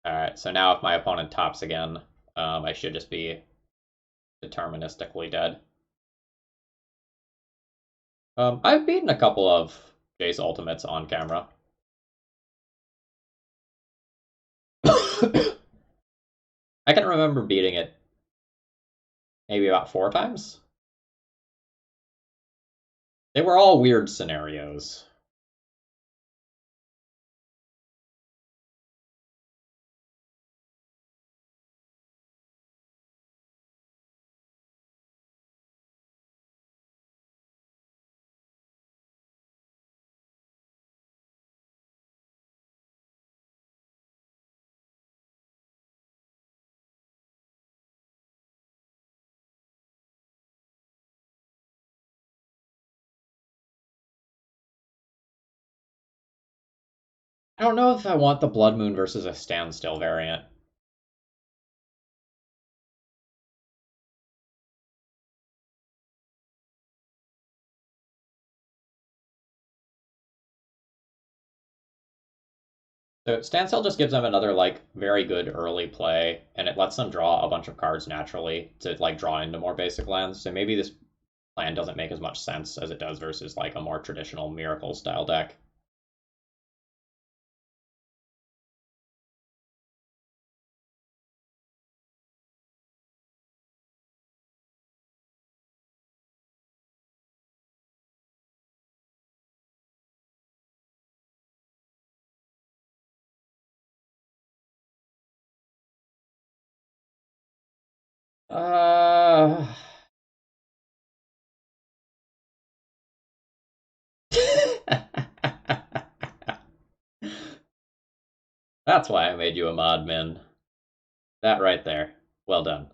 Alright, so now if my opponent tops again, I should just be deterministically dead. I've beaten a couple of Jace ultimates on camera. I can remember beating it maybe about 4 times. They were all weird scenarios. I don't know if I want the Blood Moon versus a standstill variant. So standstill just gives them another like very good early play, and it lets them draw a bunch of cards naturally to like draw into more basic lands. So maybe this plan doesn't make as much sense as it does versus like a more traditional miracle style deck. Uh That's why I made you a mod, Min. That right there. Well done.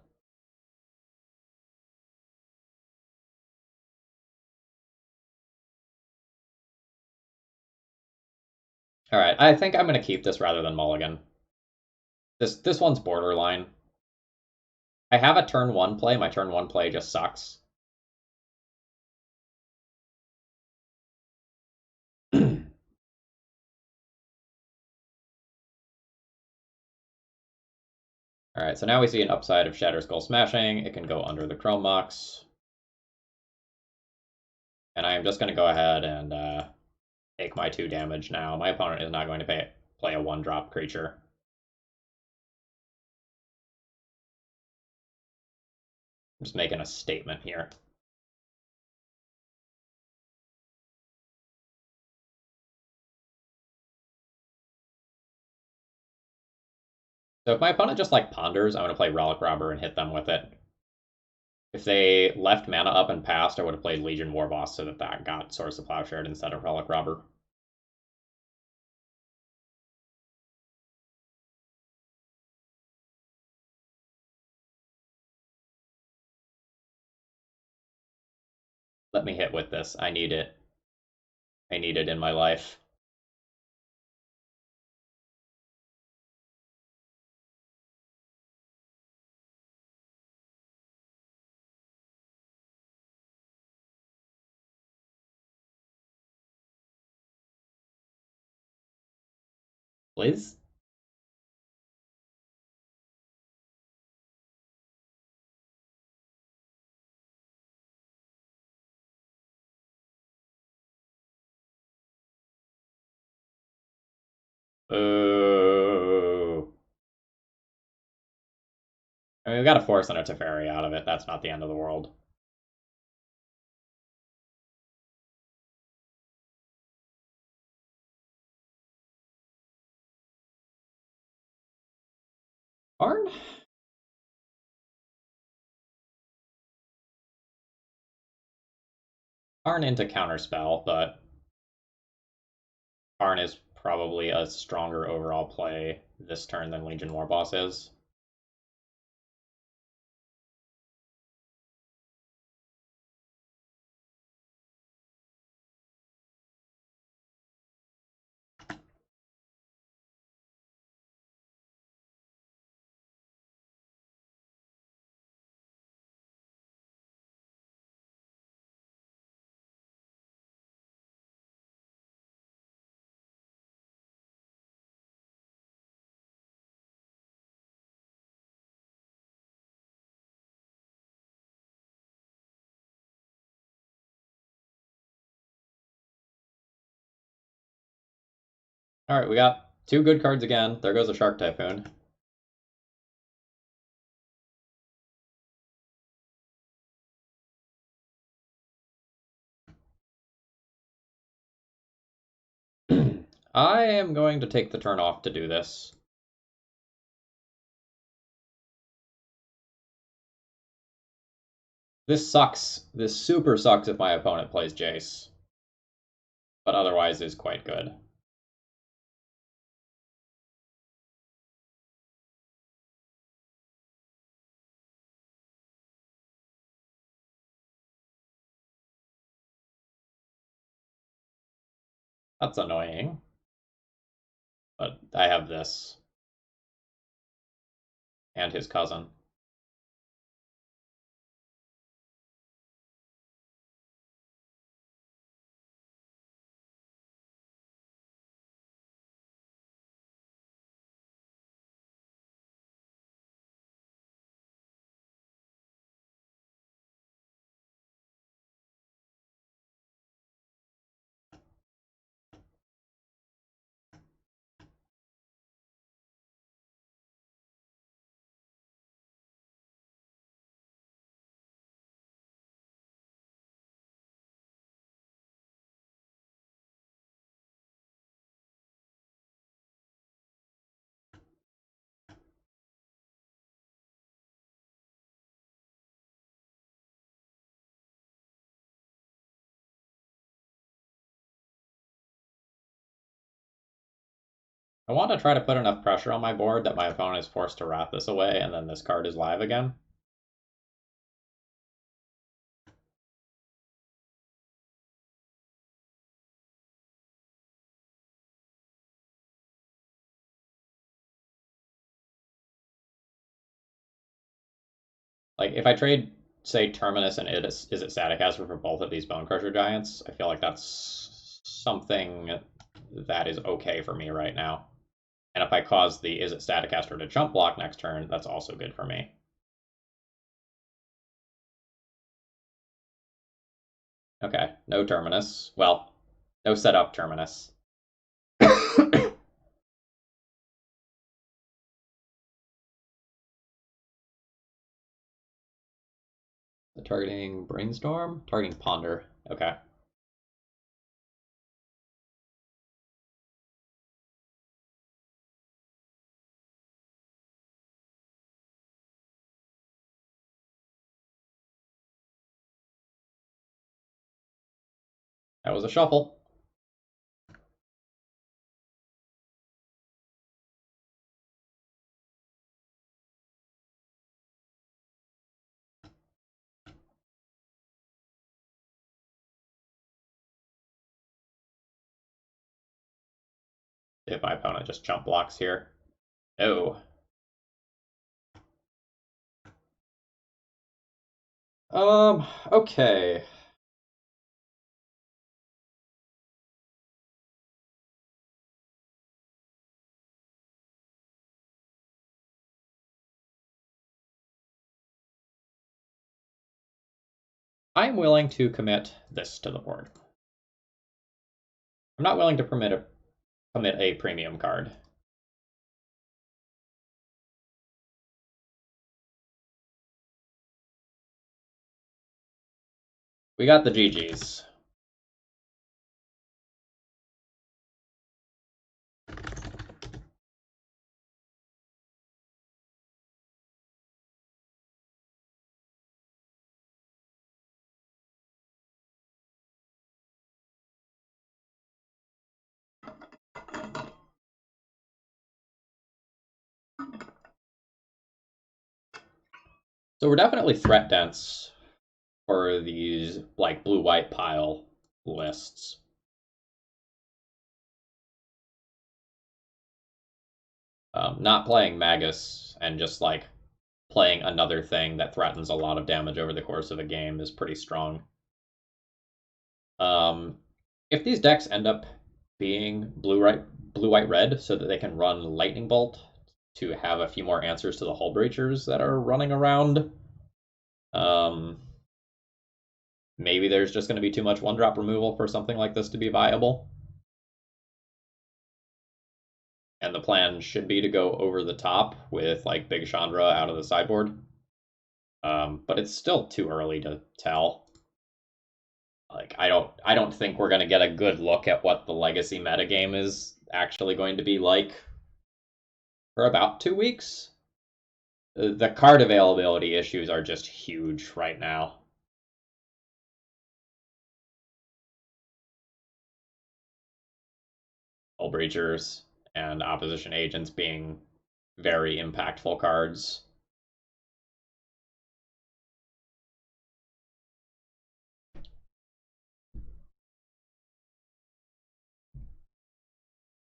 All right, I think I'm gonna keep this rather than mulligan. This one's borderline. I have a turn 1 play. My turn 1 play just sucks. All right, so now we see an upside of Shatter Skull Smashing. It can go under the Chrome Mox. And I am just going to go ahead and take take my 2 damage now. My opponent is not going to play a 1-drop creature. I'm just making a statement here. So if my opponent just like ponders, I'm going to play Relic Robber and hit them with it. If they left mana up and passed, I would have played Legion Warboss so that got Swords to Plowshare instead of Relic Robber. Let me hit with this. I need it. I need it in my life. Please? Ooh. I mean, we've got to force an Teferi out of it. That's not the end of the world. Arn? Arn into Counterspell, but Arn is probably a stronger overall play this turn than Legion Warboss is. Alright, we got 2 good cards again. There goes a Shark Typhoon. I am going to take the turn off to do this. This sucks. This super sucks if my opponent plays Jace. But otherwise is quite good. That's annoying. But I have this. And his cousin. I want to try to put enough pressure on my board that my opponent is forced to wrath this away, and then this card is live again. Like, if I trade, say, Terminus and Is It Staticaster for both of these Bone Crusher Giants, I feel like that's something that is okay for me right now. And if I cause the Is It Staticaster to jump block next turn, that's also good for me. Okay, no Terminus. Well, No setup, Terminus. The targeting Brainstorm? Targeting Ponder. Okay. That was a shuffle. If my opponent just jump blocks here. Oh. Okay. I'm willing to commit this to the board. I'm not willing to commit a premium card. We got the GGs. So we're definitely threat dense for these like blue-white pile lists. Not playing Magus and just like playing another thing that threatens a lot of damage over the course of a game is pretty strong. If these decks end up being blue, white, red, so that they can run Lightning Bolt to have a few more answers to the Hull Breachers that are running around, maybe there's just going to be too much one-drop removal for something like this to be viable. And the plan should be to go over the top with like Big Chandra out of the sideboard. But it's still too early to tell. Like I don't think we're gonna get a good look at what the legacy metagame is actually going to be like for about 2 weeks. The card availability issues are just huge right now. Hull Breachers and opposition agents being very impactful cards.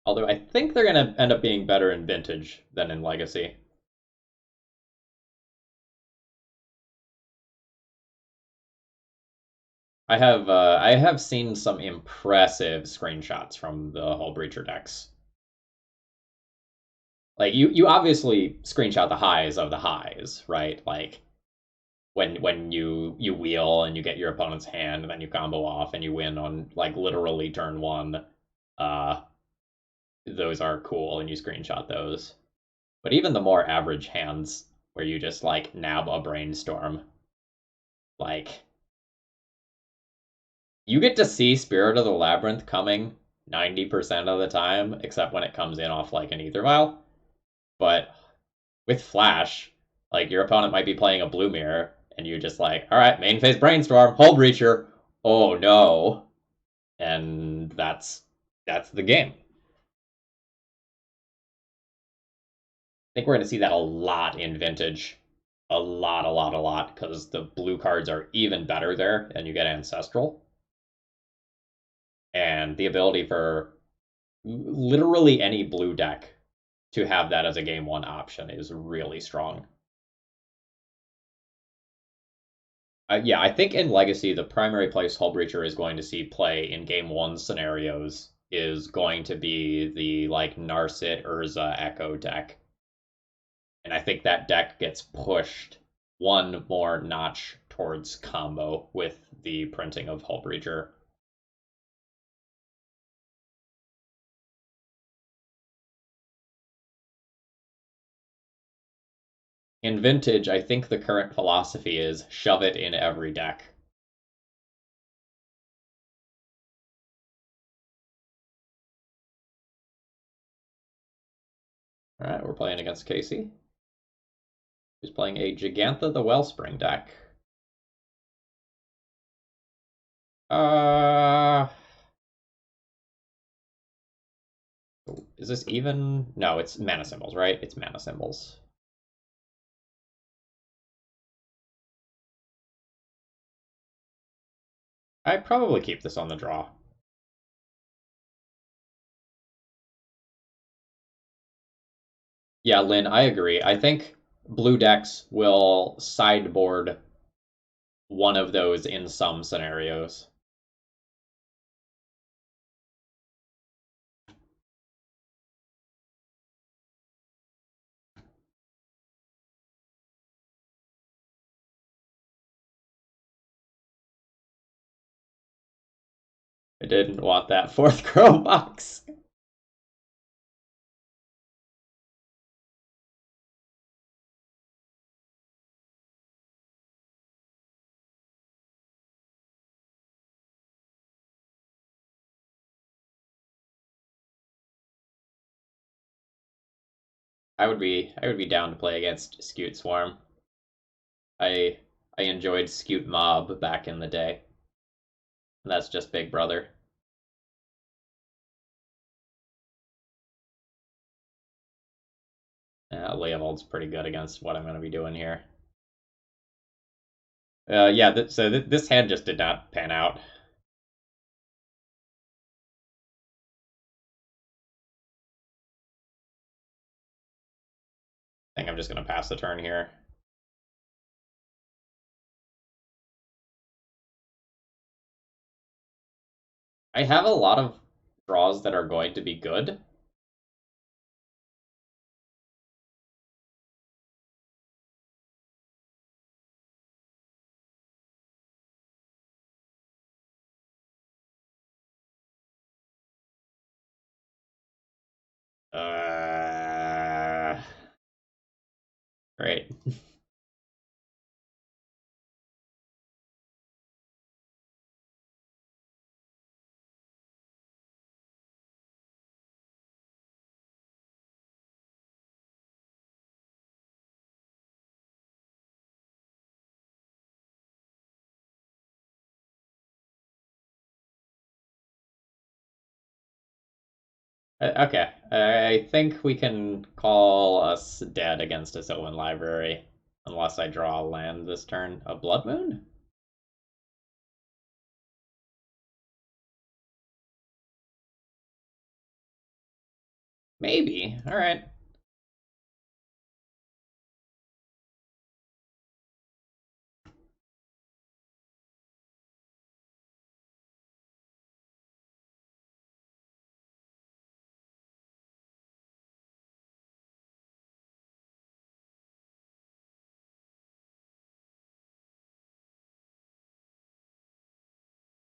Although I think they're going to end up being better in Vintage than in Legacy. I have seen some impressive screenshots from the Hull Breacher decks. Like you obviously screenshot the highs of the highs, right? Like when you wheel and you get your opponent's hand and then you combo off and you win on like literally turn one. Uh, those are cool and you screenshot those. But even the more average hands where you just like nab a brainstorm, like you get to see Spirit of the Labyrinth coming 90% of the time, except when it comes in off like an Ether Vial. But with Flash, like your opponent might be playing a Blue Mirror, and you just like, all right, main phase Brainstorm, Hull Breacher. Oh no, and that's the game. I think we're going to see that a lot in Vintage. A lot, because the blue cards are even better there, and you get Ancestral. And the ability for literally any blue deck to have that as a game one option is really strong. Yeah, I think in Legacy, the primary place Hull Breacher is going to see play in game one scenarios is going to be the like Narset Urza Echo deck. And I think that deck gets pushed one more notch towards combo with the printing of Hull Breacher. In Vintage, I think the current philosophy is shove it in every deck. All right, we're playing against Casey, who's playing a Gigantha the Wellspring deck. Uh, is this even? No, it's mana symbols, right? It's mana symbols. I'd probably keep this on the draw. Yeah, Lynn, I agree. I think blue decks will sideboard one of those in some scenarios. I didn't want that fourth crow box. I would be down to play against Scute Swarm. I I enjoyed Scute Mob back in the day. And that's just Big Brother. Leovold's pretty good against what I'm going to be doing here. Yeah, this hand just did not pan out. I think I'm just going to pass the turn here. I have a lot of draws that are going to be good. Great. Okay, I think we can call us dead against a Sylvan Library, unless I draw a land this turn. A Blood Moon? Maybe. All right.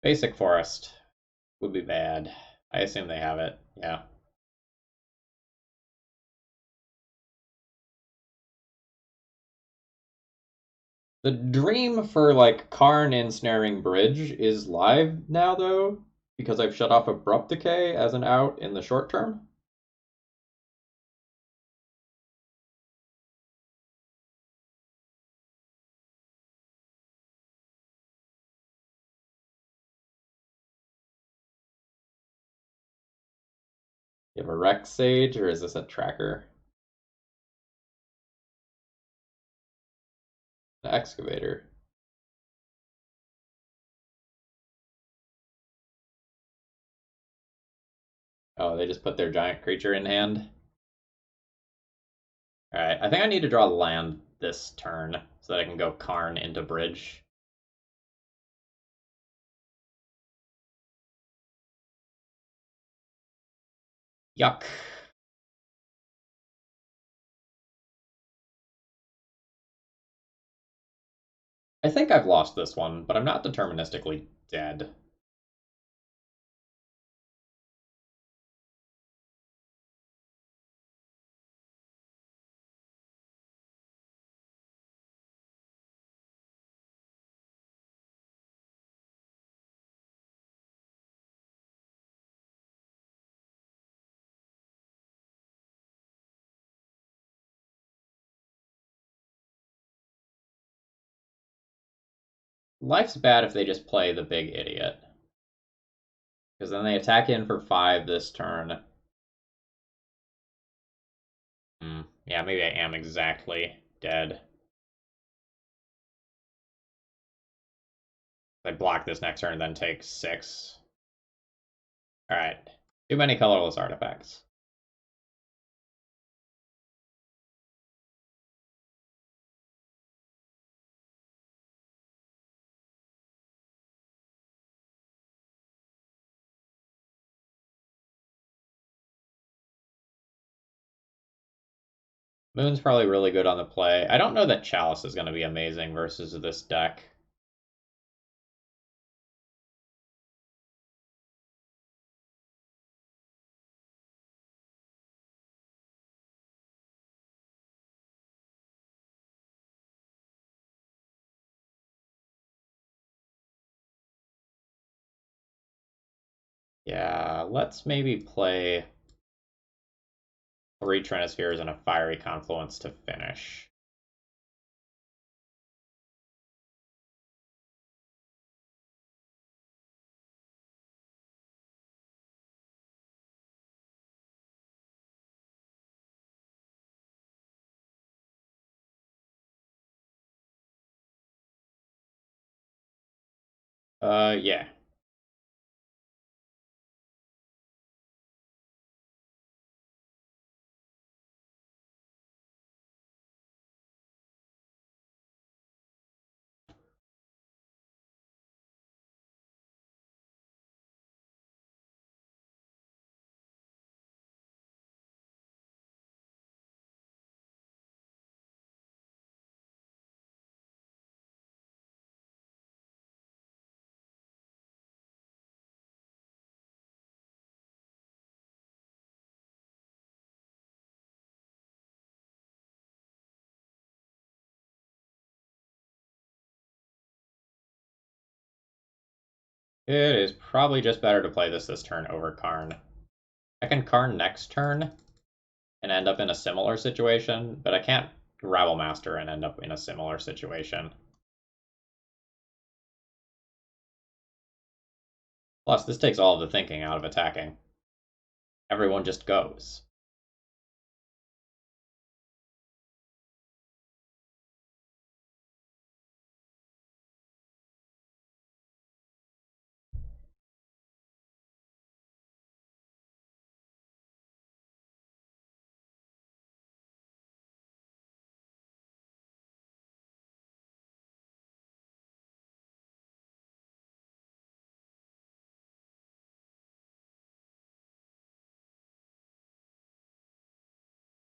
Basic Forest would be bad. I assume they have it. Yeah. The dream for like Karn ensnaring Bridge is live now though, because I've shut off Abrupt Decay as an out in the short term. You have a Rex Sage, or is this a tracker? An Excavator. Oh, they just put their giant creature in hand. Alright, I think I need to draw land this turn so that I can go Karn into Bridge. Yuck. I think I've lost this one, but I'm not deterministically dead. life's bad if they just play the big idiot. Because then they attack in for 5 this turn. Yeah, maybe I am exactly dead. I block this next turn, then take 6. Alright. Too many colorless artifacts. Moon's probably really good on the play. I don't know that Chalice is going to be amazing versus this deck. Yeah, let's maybe play 3 Trinispheres and a Fiery Confluence to finish. Yeah. It is probably just better to play this turn over Karn. I can Karn next turn and end up in a similar situation, but I can't Rabble Master and end up in a similar situation. Plus, this takes all of the thinking out of attacking. Everyone just goes.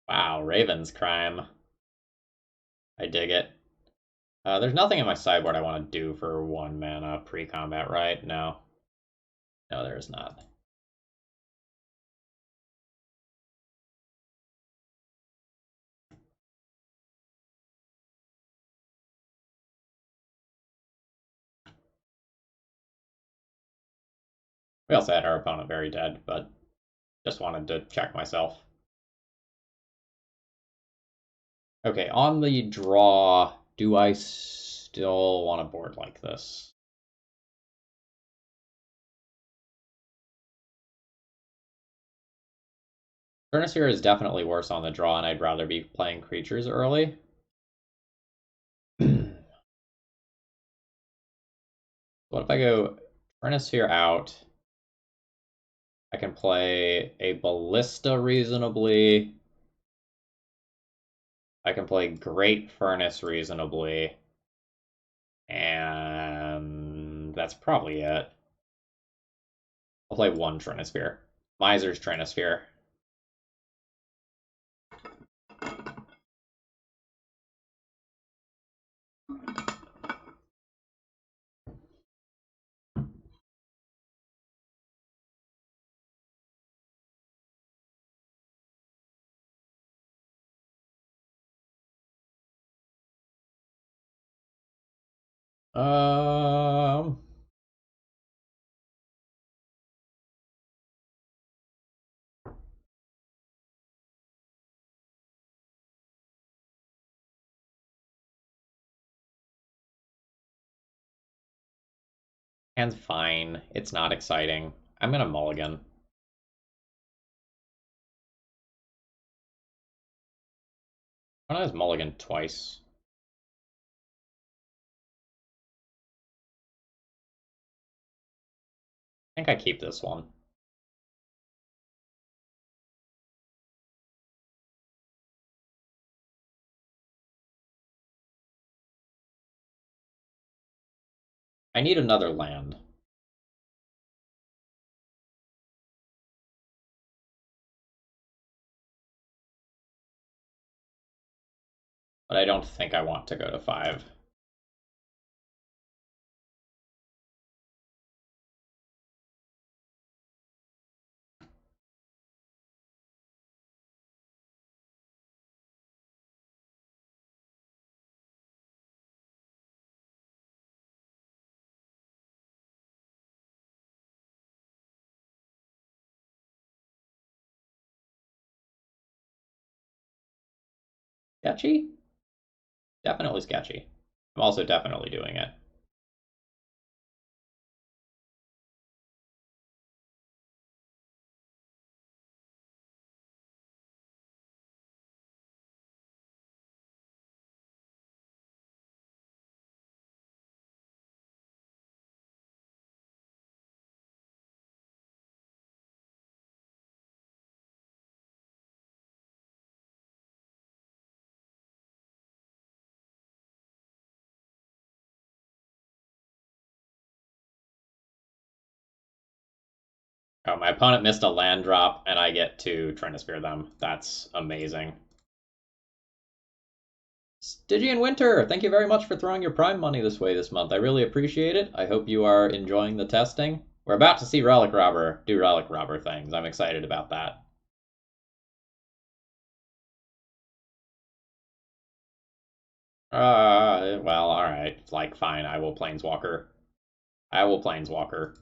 Wow, Raven's Crime. I dig it. There's nothing in my sideboard I want to do for 1 mana pre-combat, right? No. No, there is not. We also had our opponent very dead, but just wanted to check myself. Okay, on the draw, do I still want a board like this? Furnace is definitely worse on the draw, and I'd rather be playing creatures early. What if I go Furnace out? I can play a Ballista reasonably. I can play Great Furnace reasonably. And that's probably it. I'll play 1 Trinisphere. Miser's Trinisphere. Um, Hand's fine. It's not exciting. I'm gonna mulligan. Why not just mulligan twice? I think I keep this one. I need another land. But I don't think I want to go to 5. Sketchy? Definitely sketchy. I'm also definitely doing it. Oh, my opponent missed a land drop, and I get to Trinisphere them. That's amazing. Stygian Winter, thank you very much for throwing your Prime money this way this month. I really appreciate it. I hope you are enjoying the testing. We're about to see Relic Robber do Relic Robber things. I'm excited about that. Well, alright. Like, fine, I will Planeswalker. I will Planeswalker.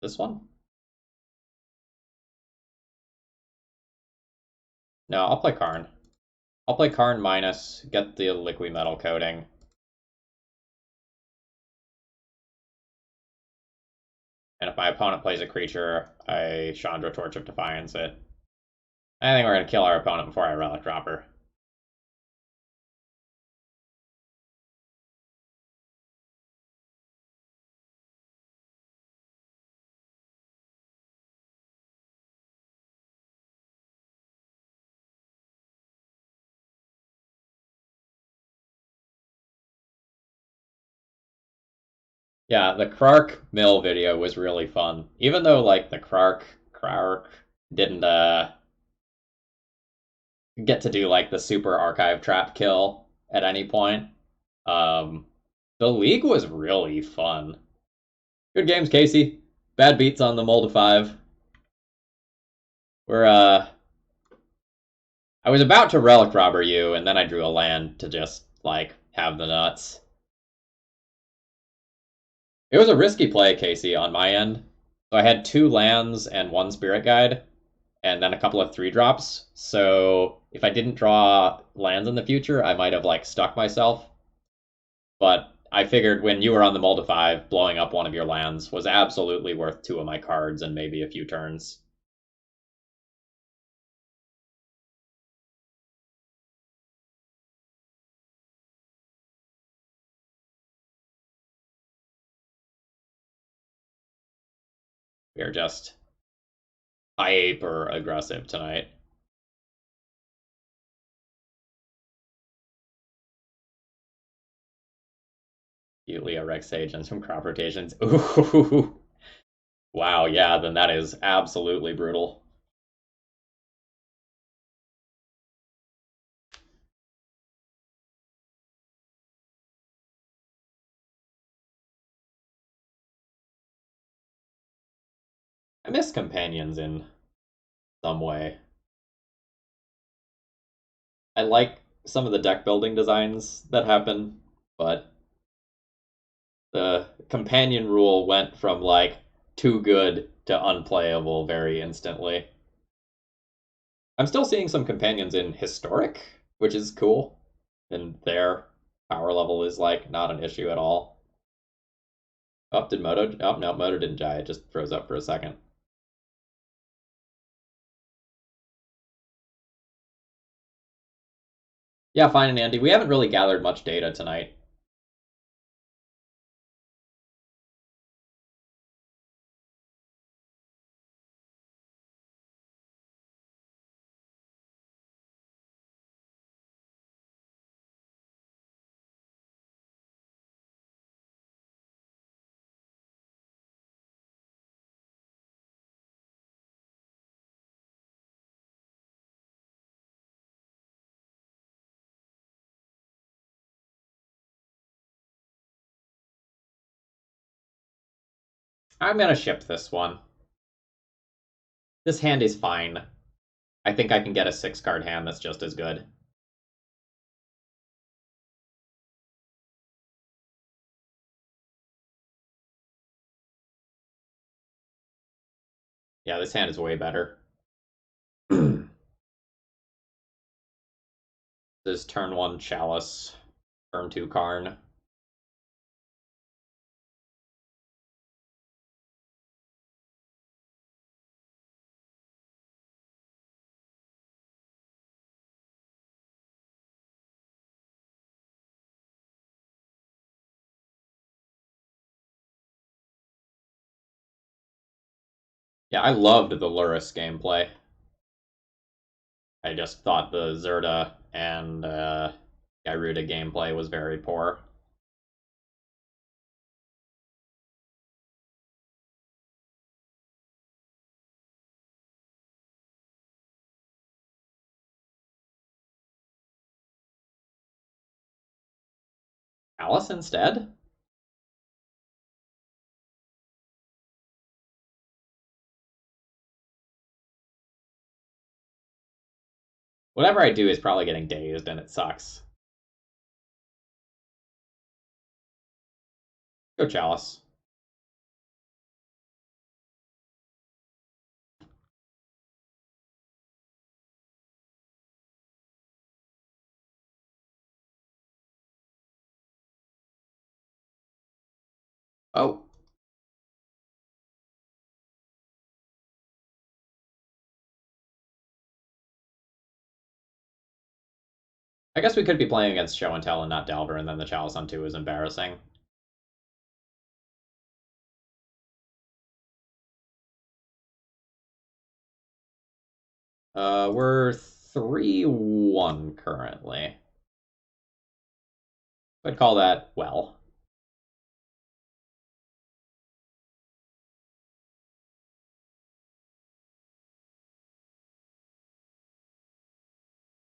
This one? No, I'll play Karn. I'll play Karn minus, get the Liquid Metal coating. And if my opponent plays a creature, I Chandra Torch of Defiance it. I think we're going to kill our opponent before I Relic Dropper. Yeah, the Krark Mill video was really fun. Even though, like, the Krark didn't, get to do, like, the super archive trap kill at any point. Um, the League was really fun. Good games, Casey. Bad beats on the Mold 5. We're, I was about to Relic Robber you, and then I drew a land to just, like, have the nuts. It was a risky play, Casey, on my end. So I had 2 lands and 1 Spirit Guide, and then a couple of 3-drops. So if I didn't draw lands in the future, I might have, like, stuck myself. But I figured when you were on the Mold 5, blowing up one of your lands was absolutely worth 2 of my cards and maybe a few turns. We are just hyper aggressive tonight. Yulia Rex Sage and some crop rotations. Ooh. Wow, yeah, then that is absolutely brutal. I miss companions in some way. I like some of the deck building designs that happen, but the companion rule went from like too good to unplayable very instantly. I'm still seeing some companions in historic, which is cool. And their power level is like not an issue at all. Oh, did Moto? Oh, no, Moto didn't die. It just froze up for a second. Yeah, fine and Andy. We haven't really gathered much data tonight. I'm gonna ship this one. This hand is fine. I think I can get a 6-card hand that's just as good. Yeah, this hand is way better. This is turn 1 Chalice, turn 2 Karn. Yeah, I loved the Lurrus gameplay. I just thought the Zerda and Gyruda gameplay was very poor. Alice instead? Whatever I do is probably getting dazed, and it sucks. Go Chalice. Oh. I guess we could be playing against Show and Tell and not Delver, and then the Chalice on 2 is embarrassing. We're 3-1 currently. I'd call that well.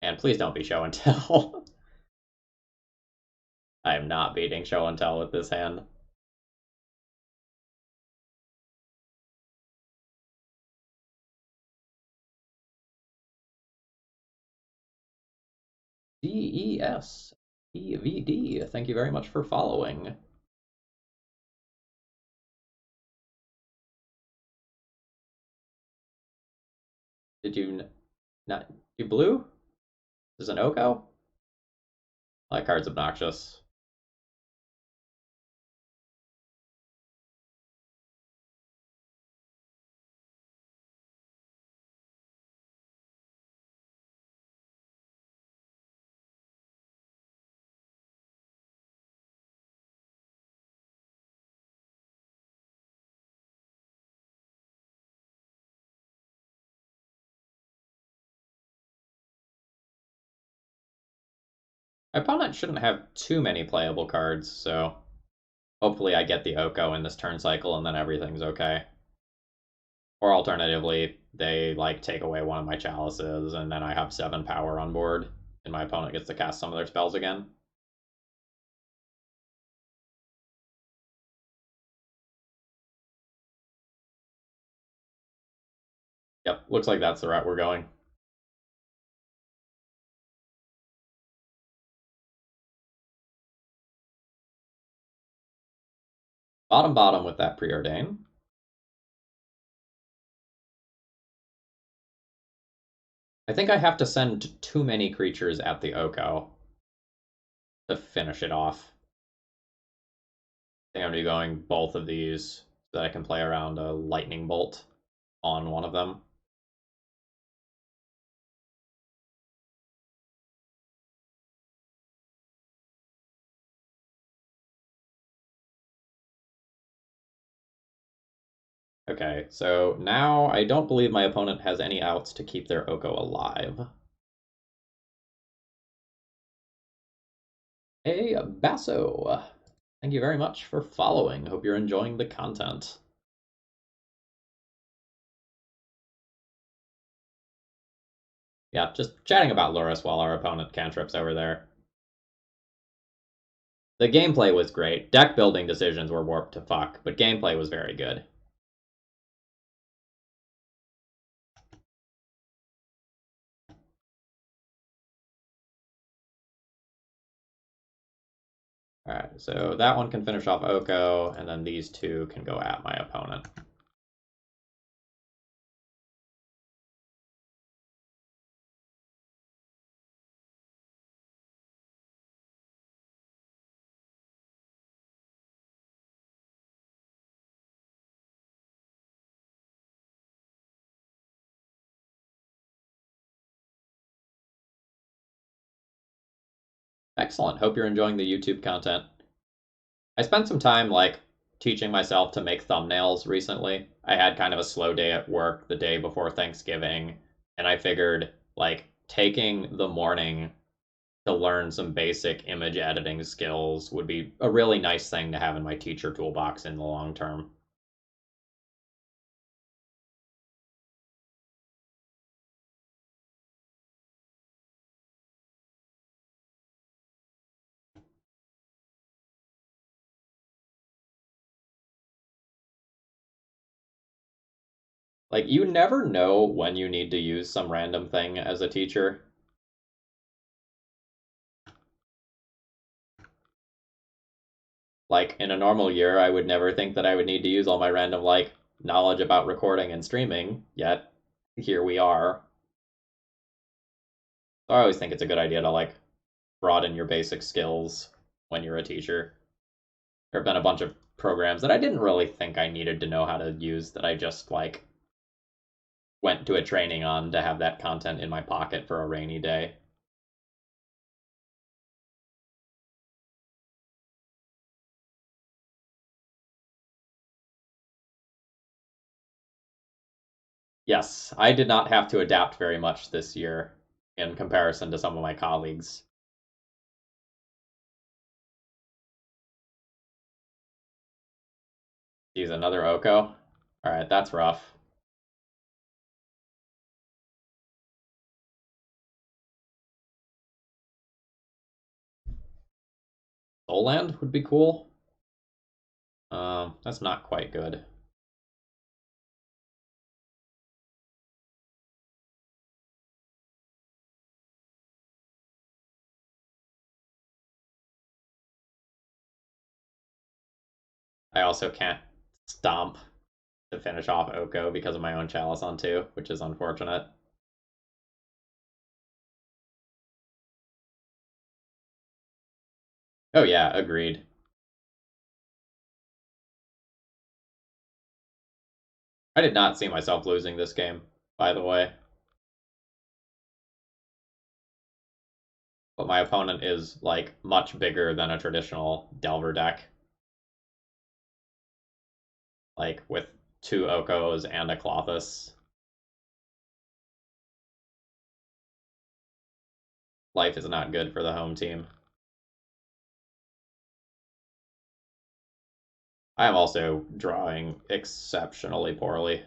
And please don't be Show and Tell. I am not beating Show and Tell with this hand. DES. EVD. Thank you very much for following. Did you not do blue? There's an Oko? That card's obnoxious. My opponent shouldn't have too many playable cards, so hopefully I get the Oko in this turn cycle and then everything's okay. Or alternatively, they like take away one of my chalices and then I have 7 power on board and my opponent gets to cast some of their spells again. Yep, looks like that's the route we're going. Bottom with that preordain. I think I have to send too many creatures at the Oko. to finish it off. I think I'm going to be going both of these so that I can play around a lightning bolt on one of them. Okay, so now I don't believe my opponent has any outs to keep their Oko alive. Hey, Basso! Thank you very much for following. Hope you're enjoying the content. Yeah, just chatting about Lurrus while our opponent cantrips over there. The gameplay was great. Deck building decisions were warped to fuck, but gameplay was very good. Alright, so that one can finish off Oko, and then these two can go at my opponent. Excellent. Hope you're enjoying the YouTube content. I spent some time, like, teaching myself to make thumbnails recently. I had kind of a slow day at work the day before Thanksgiving, and I figured, like, taking the morning to learn some basic image editing skills would be a really nice thing to have in my teacher toolbox in the long term. Like, you never know when you need to use some random thing as a teacher. Like, in a normal year, I would never think that I would need to use all my random, like, knowledge about recording and streaming, yet here we are. So I always think it's a good idea to, like, broaden your basic skills when you're a teacher. There have been a bunch of programs that I didn't really think I needed to know how to use that I just, like, went to a training on to have that content in my pocket for a rainy day. Yes, I did not have to adapt very much this year in comparison to some of my colleagues. Geez, another Oko? Alright, that's rough. Soul Land would be cool. That's not quite good. I also can't stomp to finish off Oko because of my own Chalice on 2, which is unfortunate. Oh yeah, agreed. I did not see myself losing this game, by the way. But my opponent is, like, much bigger than a traditional Delver deck. Like, with 2 Okos and a Klothys. Life is not good for the home team. I am also drawing exceptionally poorly.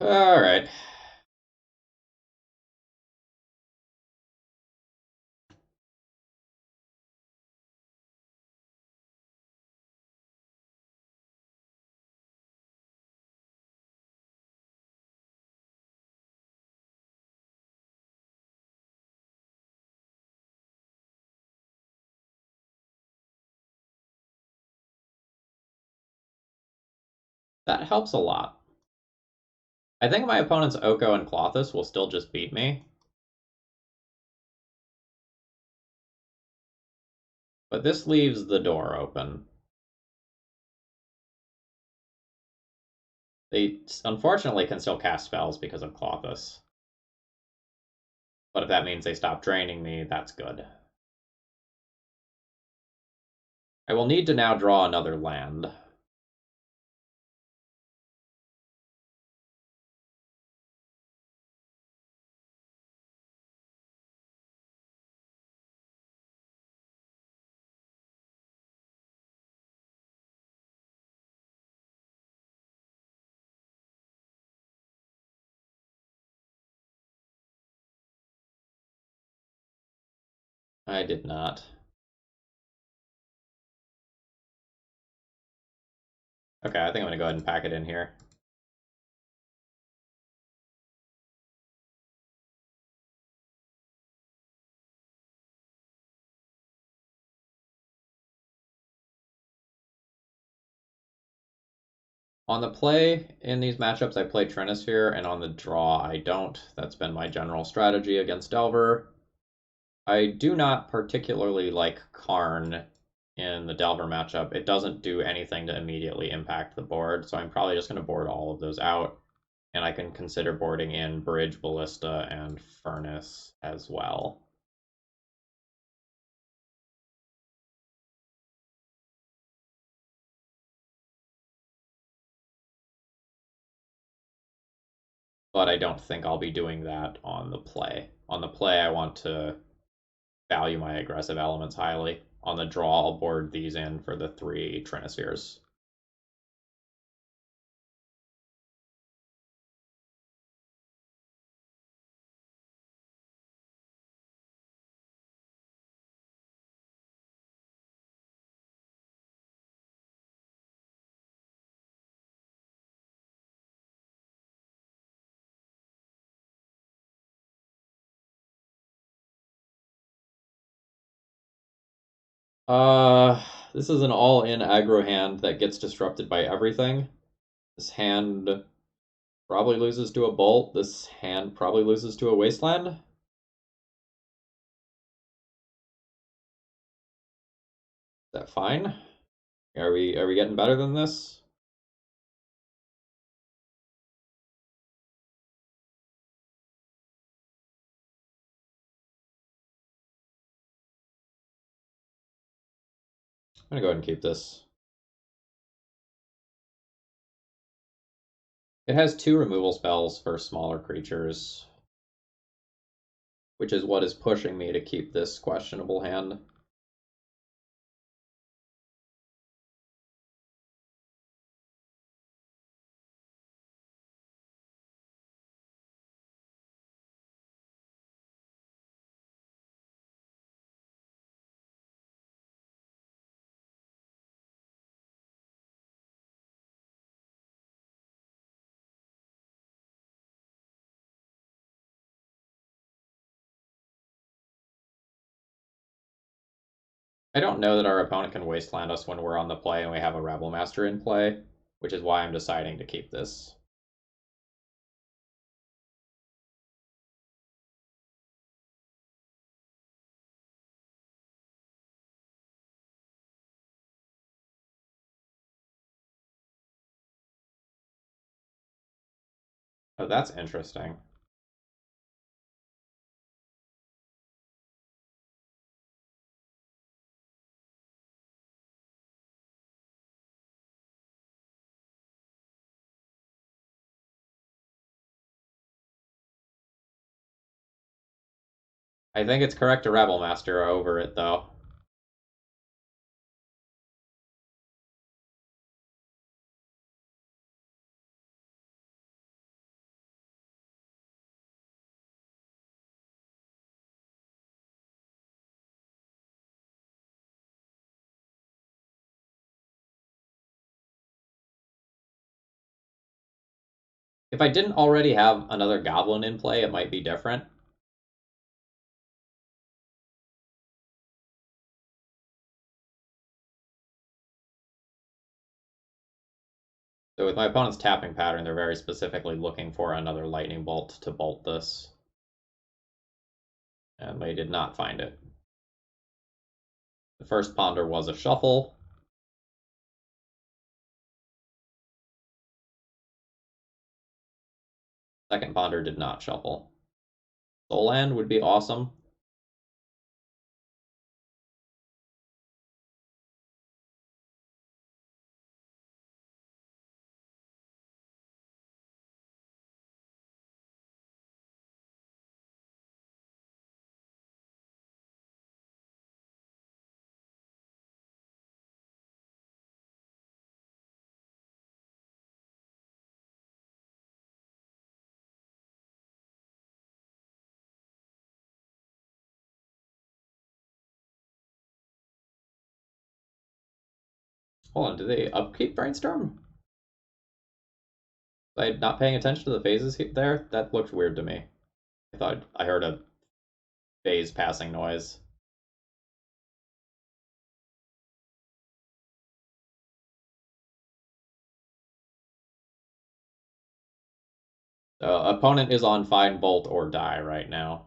All right. That helps a lot. I think my opponent's Oko and Klothys will still just beat me, but this leaves the door open. They unfortunately can still cast spells because of Klothys. But if that means they stop draining me, that's good. I will need to now draw another land. I did not. Okay, I think I'm going to go ahead and pack it in here. On the play, in these matchups, I play Trinisphere, and on the draw, I don't. That's been my general strategy against Delver. I do not particularly like Karn in the Delver matchup. It doesn't do anything to immediately impact the board, so I'm probably just going to board all of those out, and I can consider boarding in Bridge, Ballista, and Furnace as well. But I don't think I'll be doing that on the play. On the play, I want to value my aggressive elements highly. On the draw, I'll board these in for the 3 Trinispheres. Uh, this is an all-in aggro hand that gets disrupted by everything. This hand probably loses to a Bolt. This hand probably loses to a Wasteland. Is that fine? Are we getting better than this? I'm gonna go ahead and keep this. It has 2 removal spells for smaller creatures, which is what is pushing me to keep this questionable hand. I don't know that our opponent can Wasteland us when we're on the play and we have a Rebel Master in play, which is why I'm deciding to keep this. Oh, that's interesting. I think it's correct to Rebel Master over it, though. If I didn't already have another goblin in play, it might be different. So with my opponent's tapping pattern, they're very specifically looking for another lightning bolt to bolt this. And they did not find it. The first ponder was a shuffle. Second ponder did not shuffle. Soul Land would be awesome. Hold on, did they upkeep Brainstorm? By not paying attention to the phases there? That looked weird to me. I thought I heard a phase passing noise. Opponent is on Find Bolt or Die right now.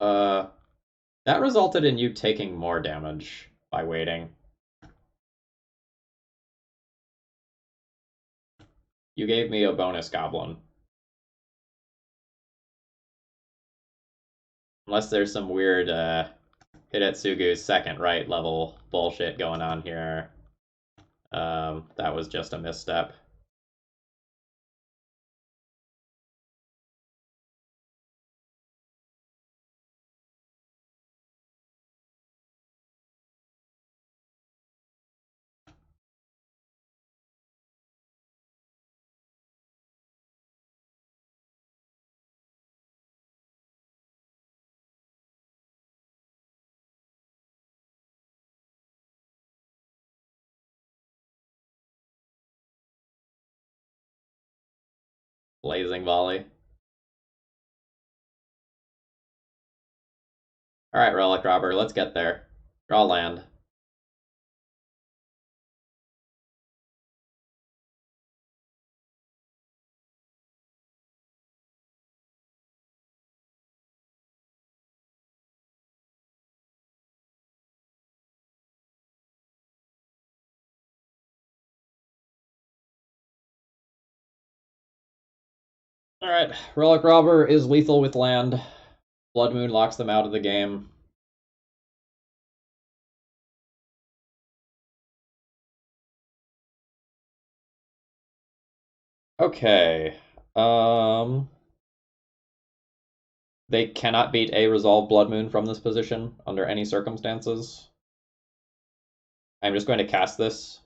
Uh, that resulted in you taking more damage by waiting. You gave me a bonus goblin. Unless there's some weird Hidetsugu's second right level bullshit going on here. That was just a misstep. Blazing Volley. Alright, Relic Robber, let's get there. Draw land. Alright, Relic Robber is lethal with land. Blood Moon locks them out of the game. Okay. They cannot beat a Resolve Blood Moon from this position under any circumstances. I'm just going to cast this.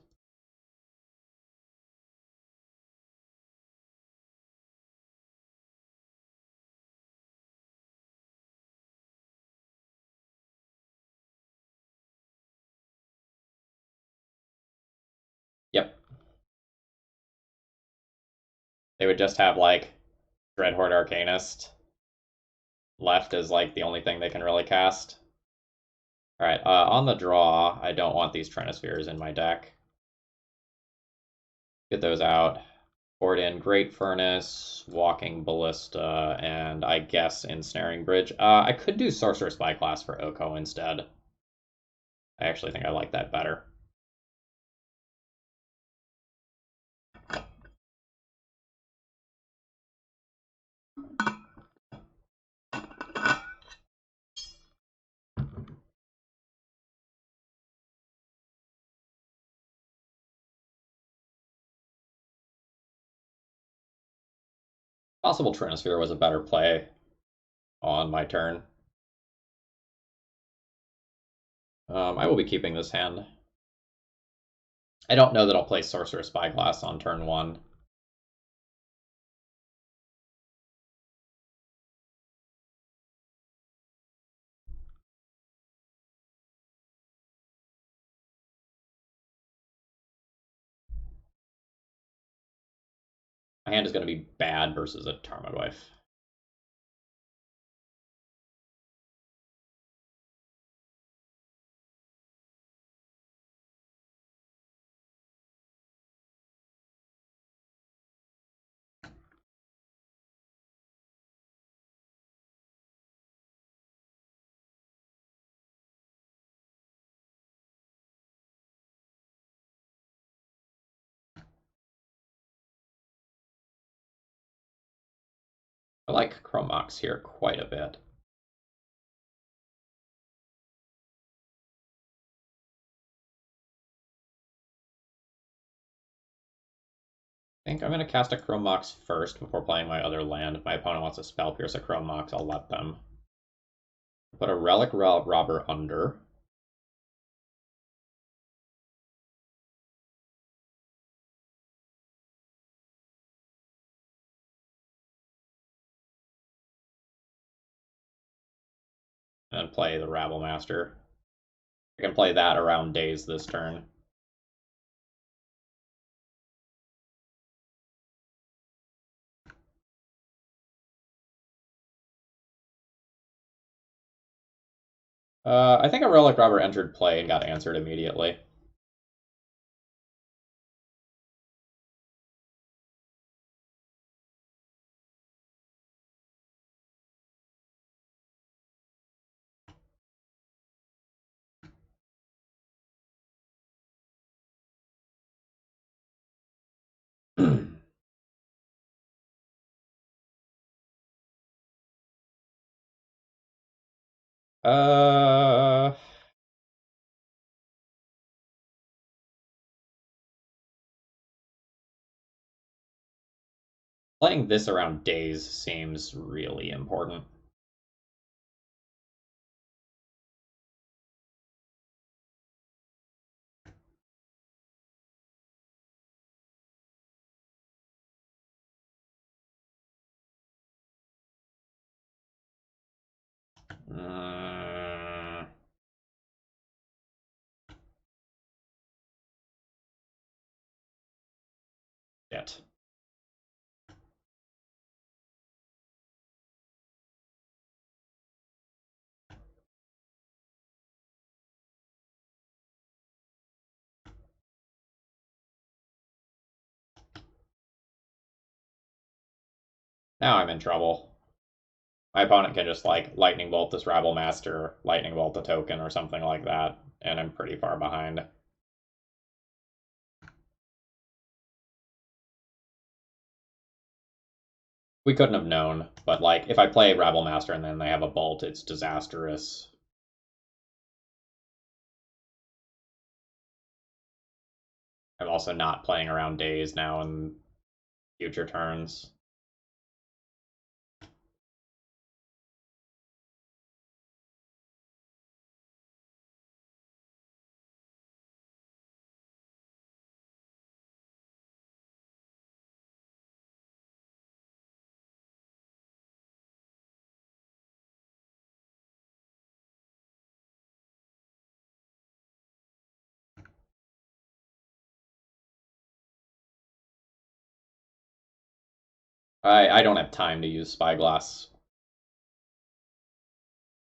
Yep. They would just have, like, Dreadhorde Arcanist left as, like, the only thing they can really cast. Alright, on the draw, I don't want these Trinispheres in my deck. Get those out. Board in Great Furnace, Walking Ballista, and I guess Ensnaring Bridge. I could do Sorcerer Spyglass for Oko instead. I actually think I like that better. Possible Trinisphere was a better play on my turn. I will be keeping this hand. I don't know that I'll play Sorcerer Spyglass on turn 1. My hand is going to be bad versus a Tarmogoyf. I like Chrome Mox here quite a bit. I think I'm going to cast a Chrome Mox first before playing my other land. If my opponent wants to Spell Pierce a Chrome Mox, I'll let them. Put a Relic Robber under. And play the Rabble Master. I can play that around Daze this turn. I think a Relic Robber entered play and got answered immediately. uh, Playing this around Daze seems really important. Shit. Now I'm in trouble. My opponent can just like Lightning Bolt this Rabble Master, Lightning Bolt the token, or something like that, and I'm pretty far behind. We couldn't have known, but like if I play Rabble Master and then they have a Bolt, it's disastrous. I'm also not playing around Daze now in future turns. I don't have time to use Spyglass.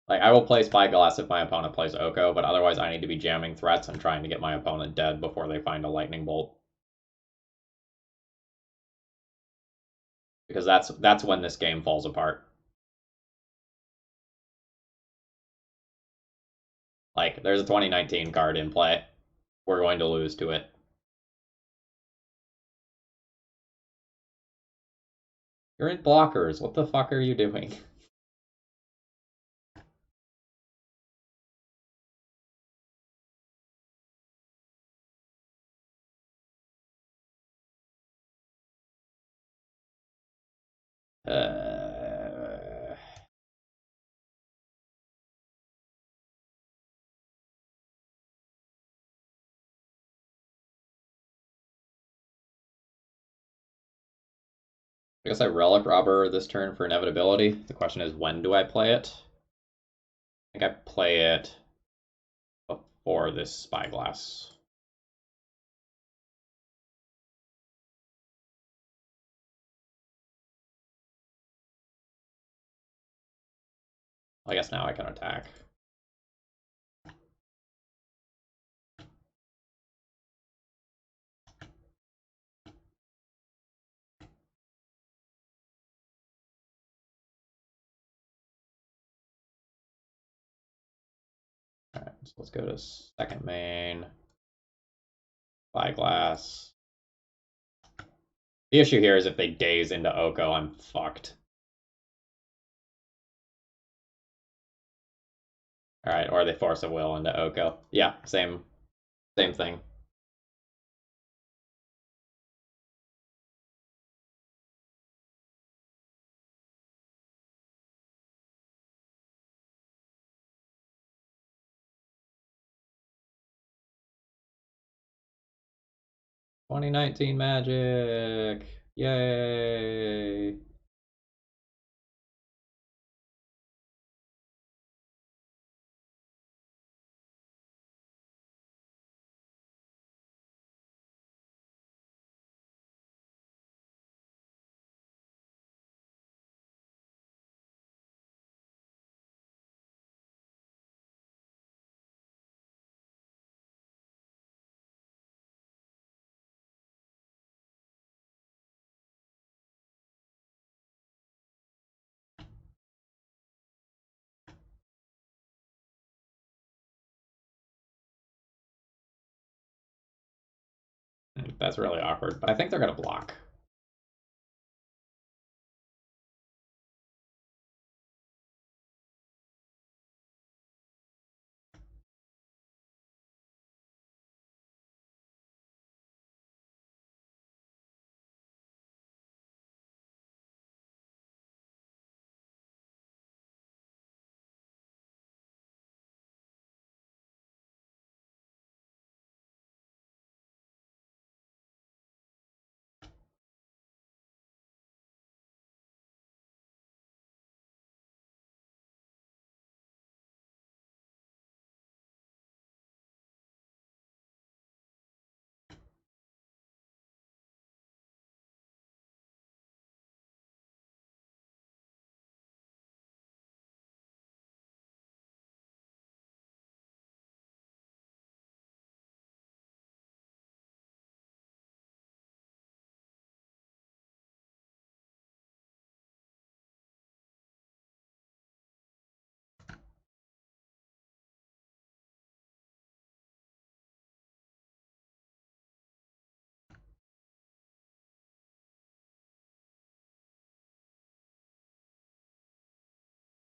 Like, I will play Spyglass if my opponent plays Oko, but otherwise I need to be jamming threats and trying to get my opponent dead before they find a Lightning Bolt. Because that's when this game falls apart. Like, there's a 2019 card in play. We're going to lose to it. You're in blockers. What the fuck are you doing? Uh, I guess I Relic Robber this turn for inevitability. The question is, when do I play it? I think I play it before this Spyglass. I guess now I can attack. Alright, so let's go to second main. Spyglass. The issue here is if they daze into Oko, I'm fucked. Alright, or they force a will into Oko. Yeah, same thing. "2019 Magic! Yay!" That's really awkward, but I think they're gonna block.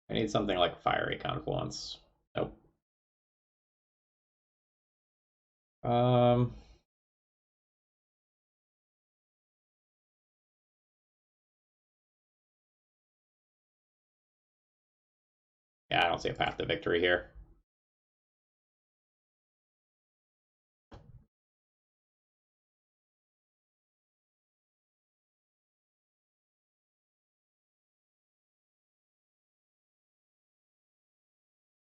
I need something like Fiery Confluence. Nope. Um, yeah, I don't see a path to victory here.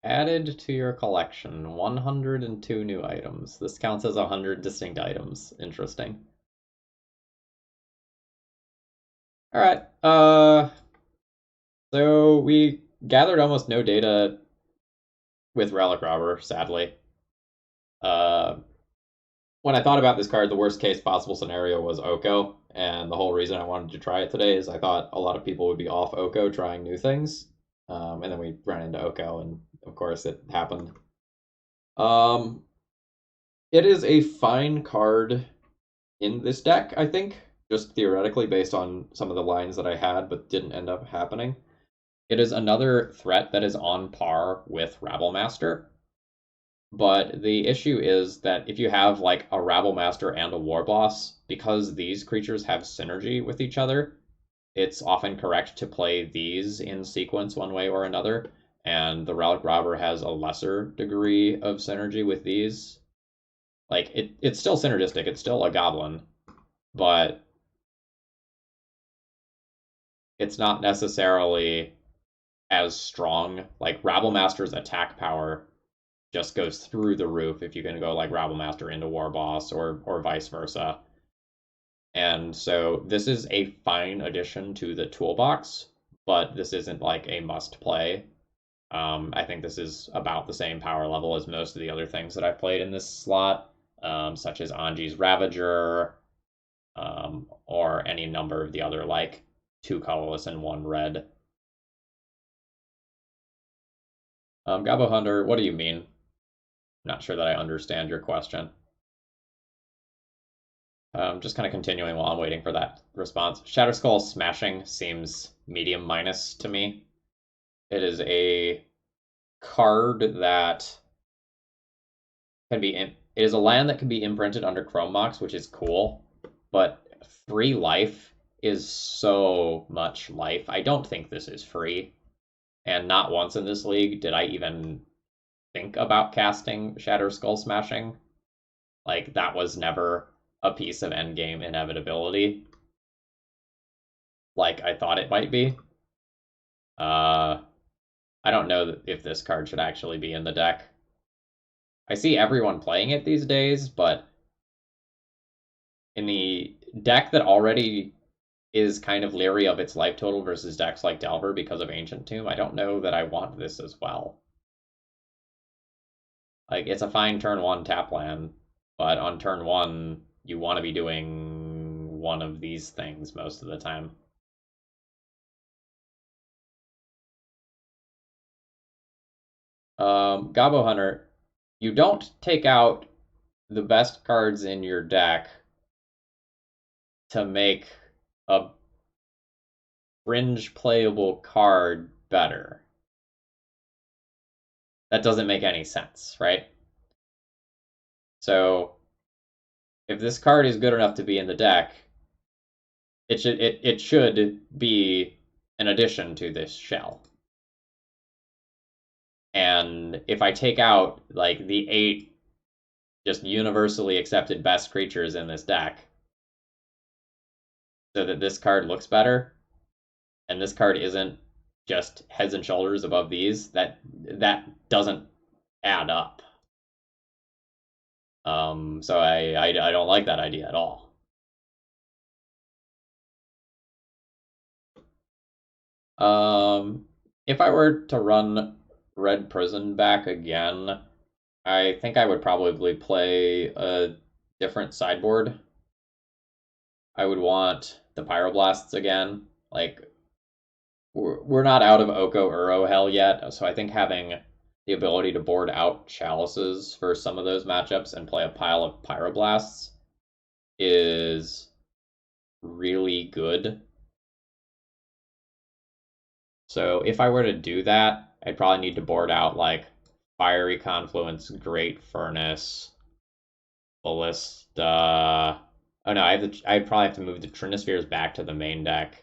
Added to your collection 102 new items. This counts as 100 distinct items. Interesting. All right. So we gathered almost no data with Relic Robber, sadly. Uh, when I thought about this card, the worst case possible scenario was Oko, and the whole reason I wanted to try it today is I thought a lot of people would be off Oko trying new things, and then we ran into Oko, and of course it happened. Um, it is a fine card in this deck, I think, just theoretically based on some of the lines that I had but didn't end up happening. It is another threat that is on par with Rabblemaster, but the issue is that if you have like a Rabblemaster and a War Boss, because these creatures have synergy with each other, it's often correct to play these in sequence one way or another, and the Relic Robber has a lesser degree of synergy with these. Like it's still synergistic, it's still a goblin, but it's not necessarily as strong. Like Rabblemaster's attack power just goes through the roof if you can go like Rabblemaster into War Boss or vice versa. And so this is a fine addition to the toolbox, but this isn't like a must play. I think this is about the same power level as most of the other things that I've played in this slot, such as Anji's Ravager, or any number of the other like two colorless and one red. Gabo Hunter, what do you mean? Not sure that I understand your question. Just kind of continuing while I'm waiting for that response. Shatterskull Smashing seems medium minus to me. It is a card that can be it is a land that can be imprinted under Chrome Mox, which is cool, but 3 life is so much life. I don't think this is free, and not once in this league did I even think about casting Shatterskull Smashing. Like that was never a piece of endgame inevitability, like I thought it might be. Uh, I don't know if this card should actually be in the deck. I see everyone playing it these days, but in the deck that already is kind of leery of its life total versus decks like Delver because of Ancient Tomb, I don't know that I want this as well. Like, it's a fine turn 1 tap land, but on turn 1, you want to be doing one of these things most of the time. Gabo Hunter, you don't take out the best cards in your deck to make a fringe playable card better. That doesn't make any sense, right? So if this card is good enough to be in the deck, it should be an addition to this shell. And if I take out like the 8 just universally accepted best creatures in this deck so that this card looks better and this card isn't just heads and shoulders above these, that doesn't add up. So I don't like that idea at all. If I were to run Red Prison back again, I think I would probably play a different sideboard. I would want the Pyroblasts again. Like, we're not out of Oko Uro hell yet, so I think having the ability to board out Chalices for some of those matchups and play a pile of Pyroblasts is really good. So if I were to do that, I'd probably need to board out like Fiery Confluence, Great Furnace, Ballista. Oh no, I'd probably have to move the Trinispheres back to the main deck.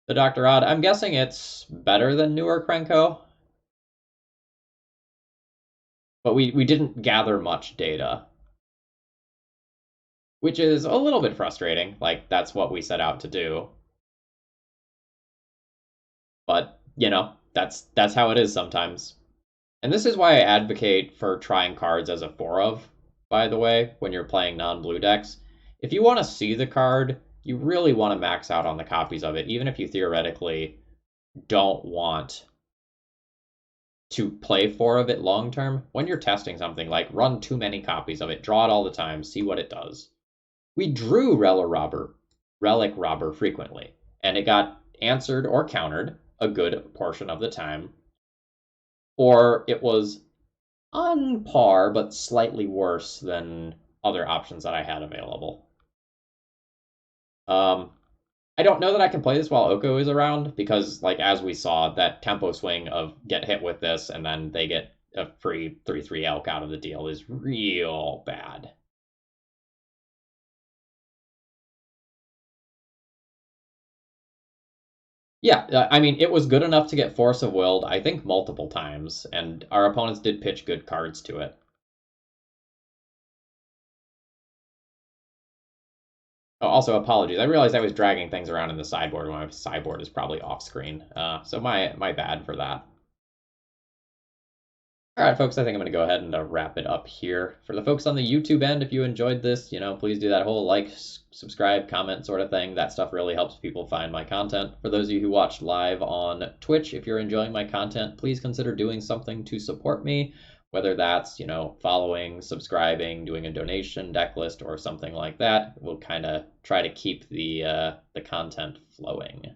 The Dr. Odd, I'm guessing it's better than newer Krenko, but we didn't gather much data, which is a little bit frustrating. Like that's what we set out to do. But, that's how it is sometimes. And this is why I advocate for trying cards as a 4 of, by the way, when you're playing non-blue decks. If you want to see the card, you really want to max out on the copies of it, even if you theoretically don't want to play 4 of it long term. When you're testing something, like run too many copies of it, draw it all the time, see what it does. We drew Relic Robber frequently, and answered or countered a good portion of the time, or it was on par but slightly worse than other options that I had available. Um, I don't know that I can play this while Oko is around because, like, as we saw, that tempo swing of get hit with this and then they get a free 3/3 elk out of the deal is real bad. Yeah, I mean, it was good enough to get Force of Willed, I think, multiple times, and our opponents did pitch good cards to it. Oh, also, apologies. I realized I was dragging things around in the sideboard when my sideboard is probably off screen. So my bad for that. All right, folks, I think I'm going to go ahead and wrap it up here. For the folks on the YouTube end, if you enjoyed this, please do that whole like, subscribe, comment sort of thing. That stuff really helps people find my content. For those of you who watched live on Twitch, if you're enjoying my content, please consider doing something to support me, whether that's, following, subscribing, doing a donation deck list or something like that. We'll kind of try to keep the content flowing.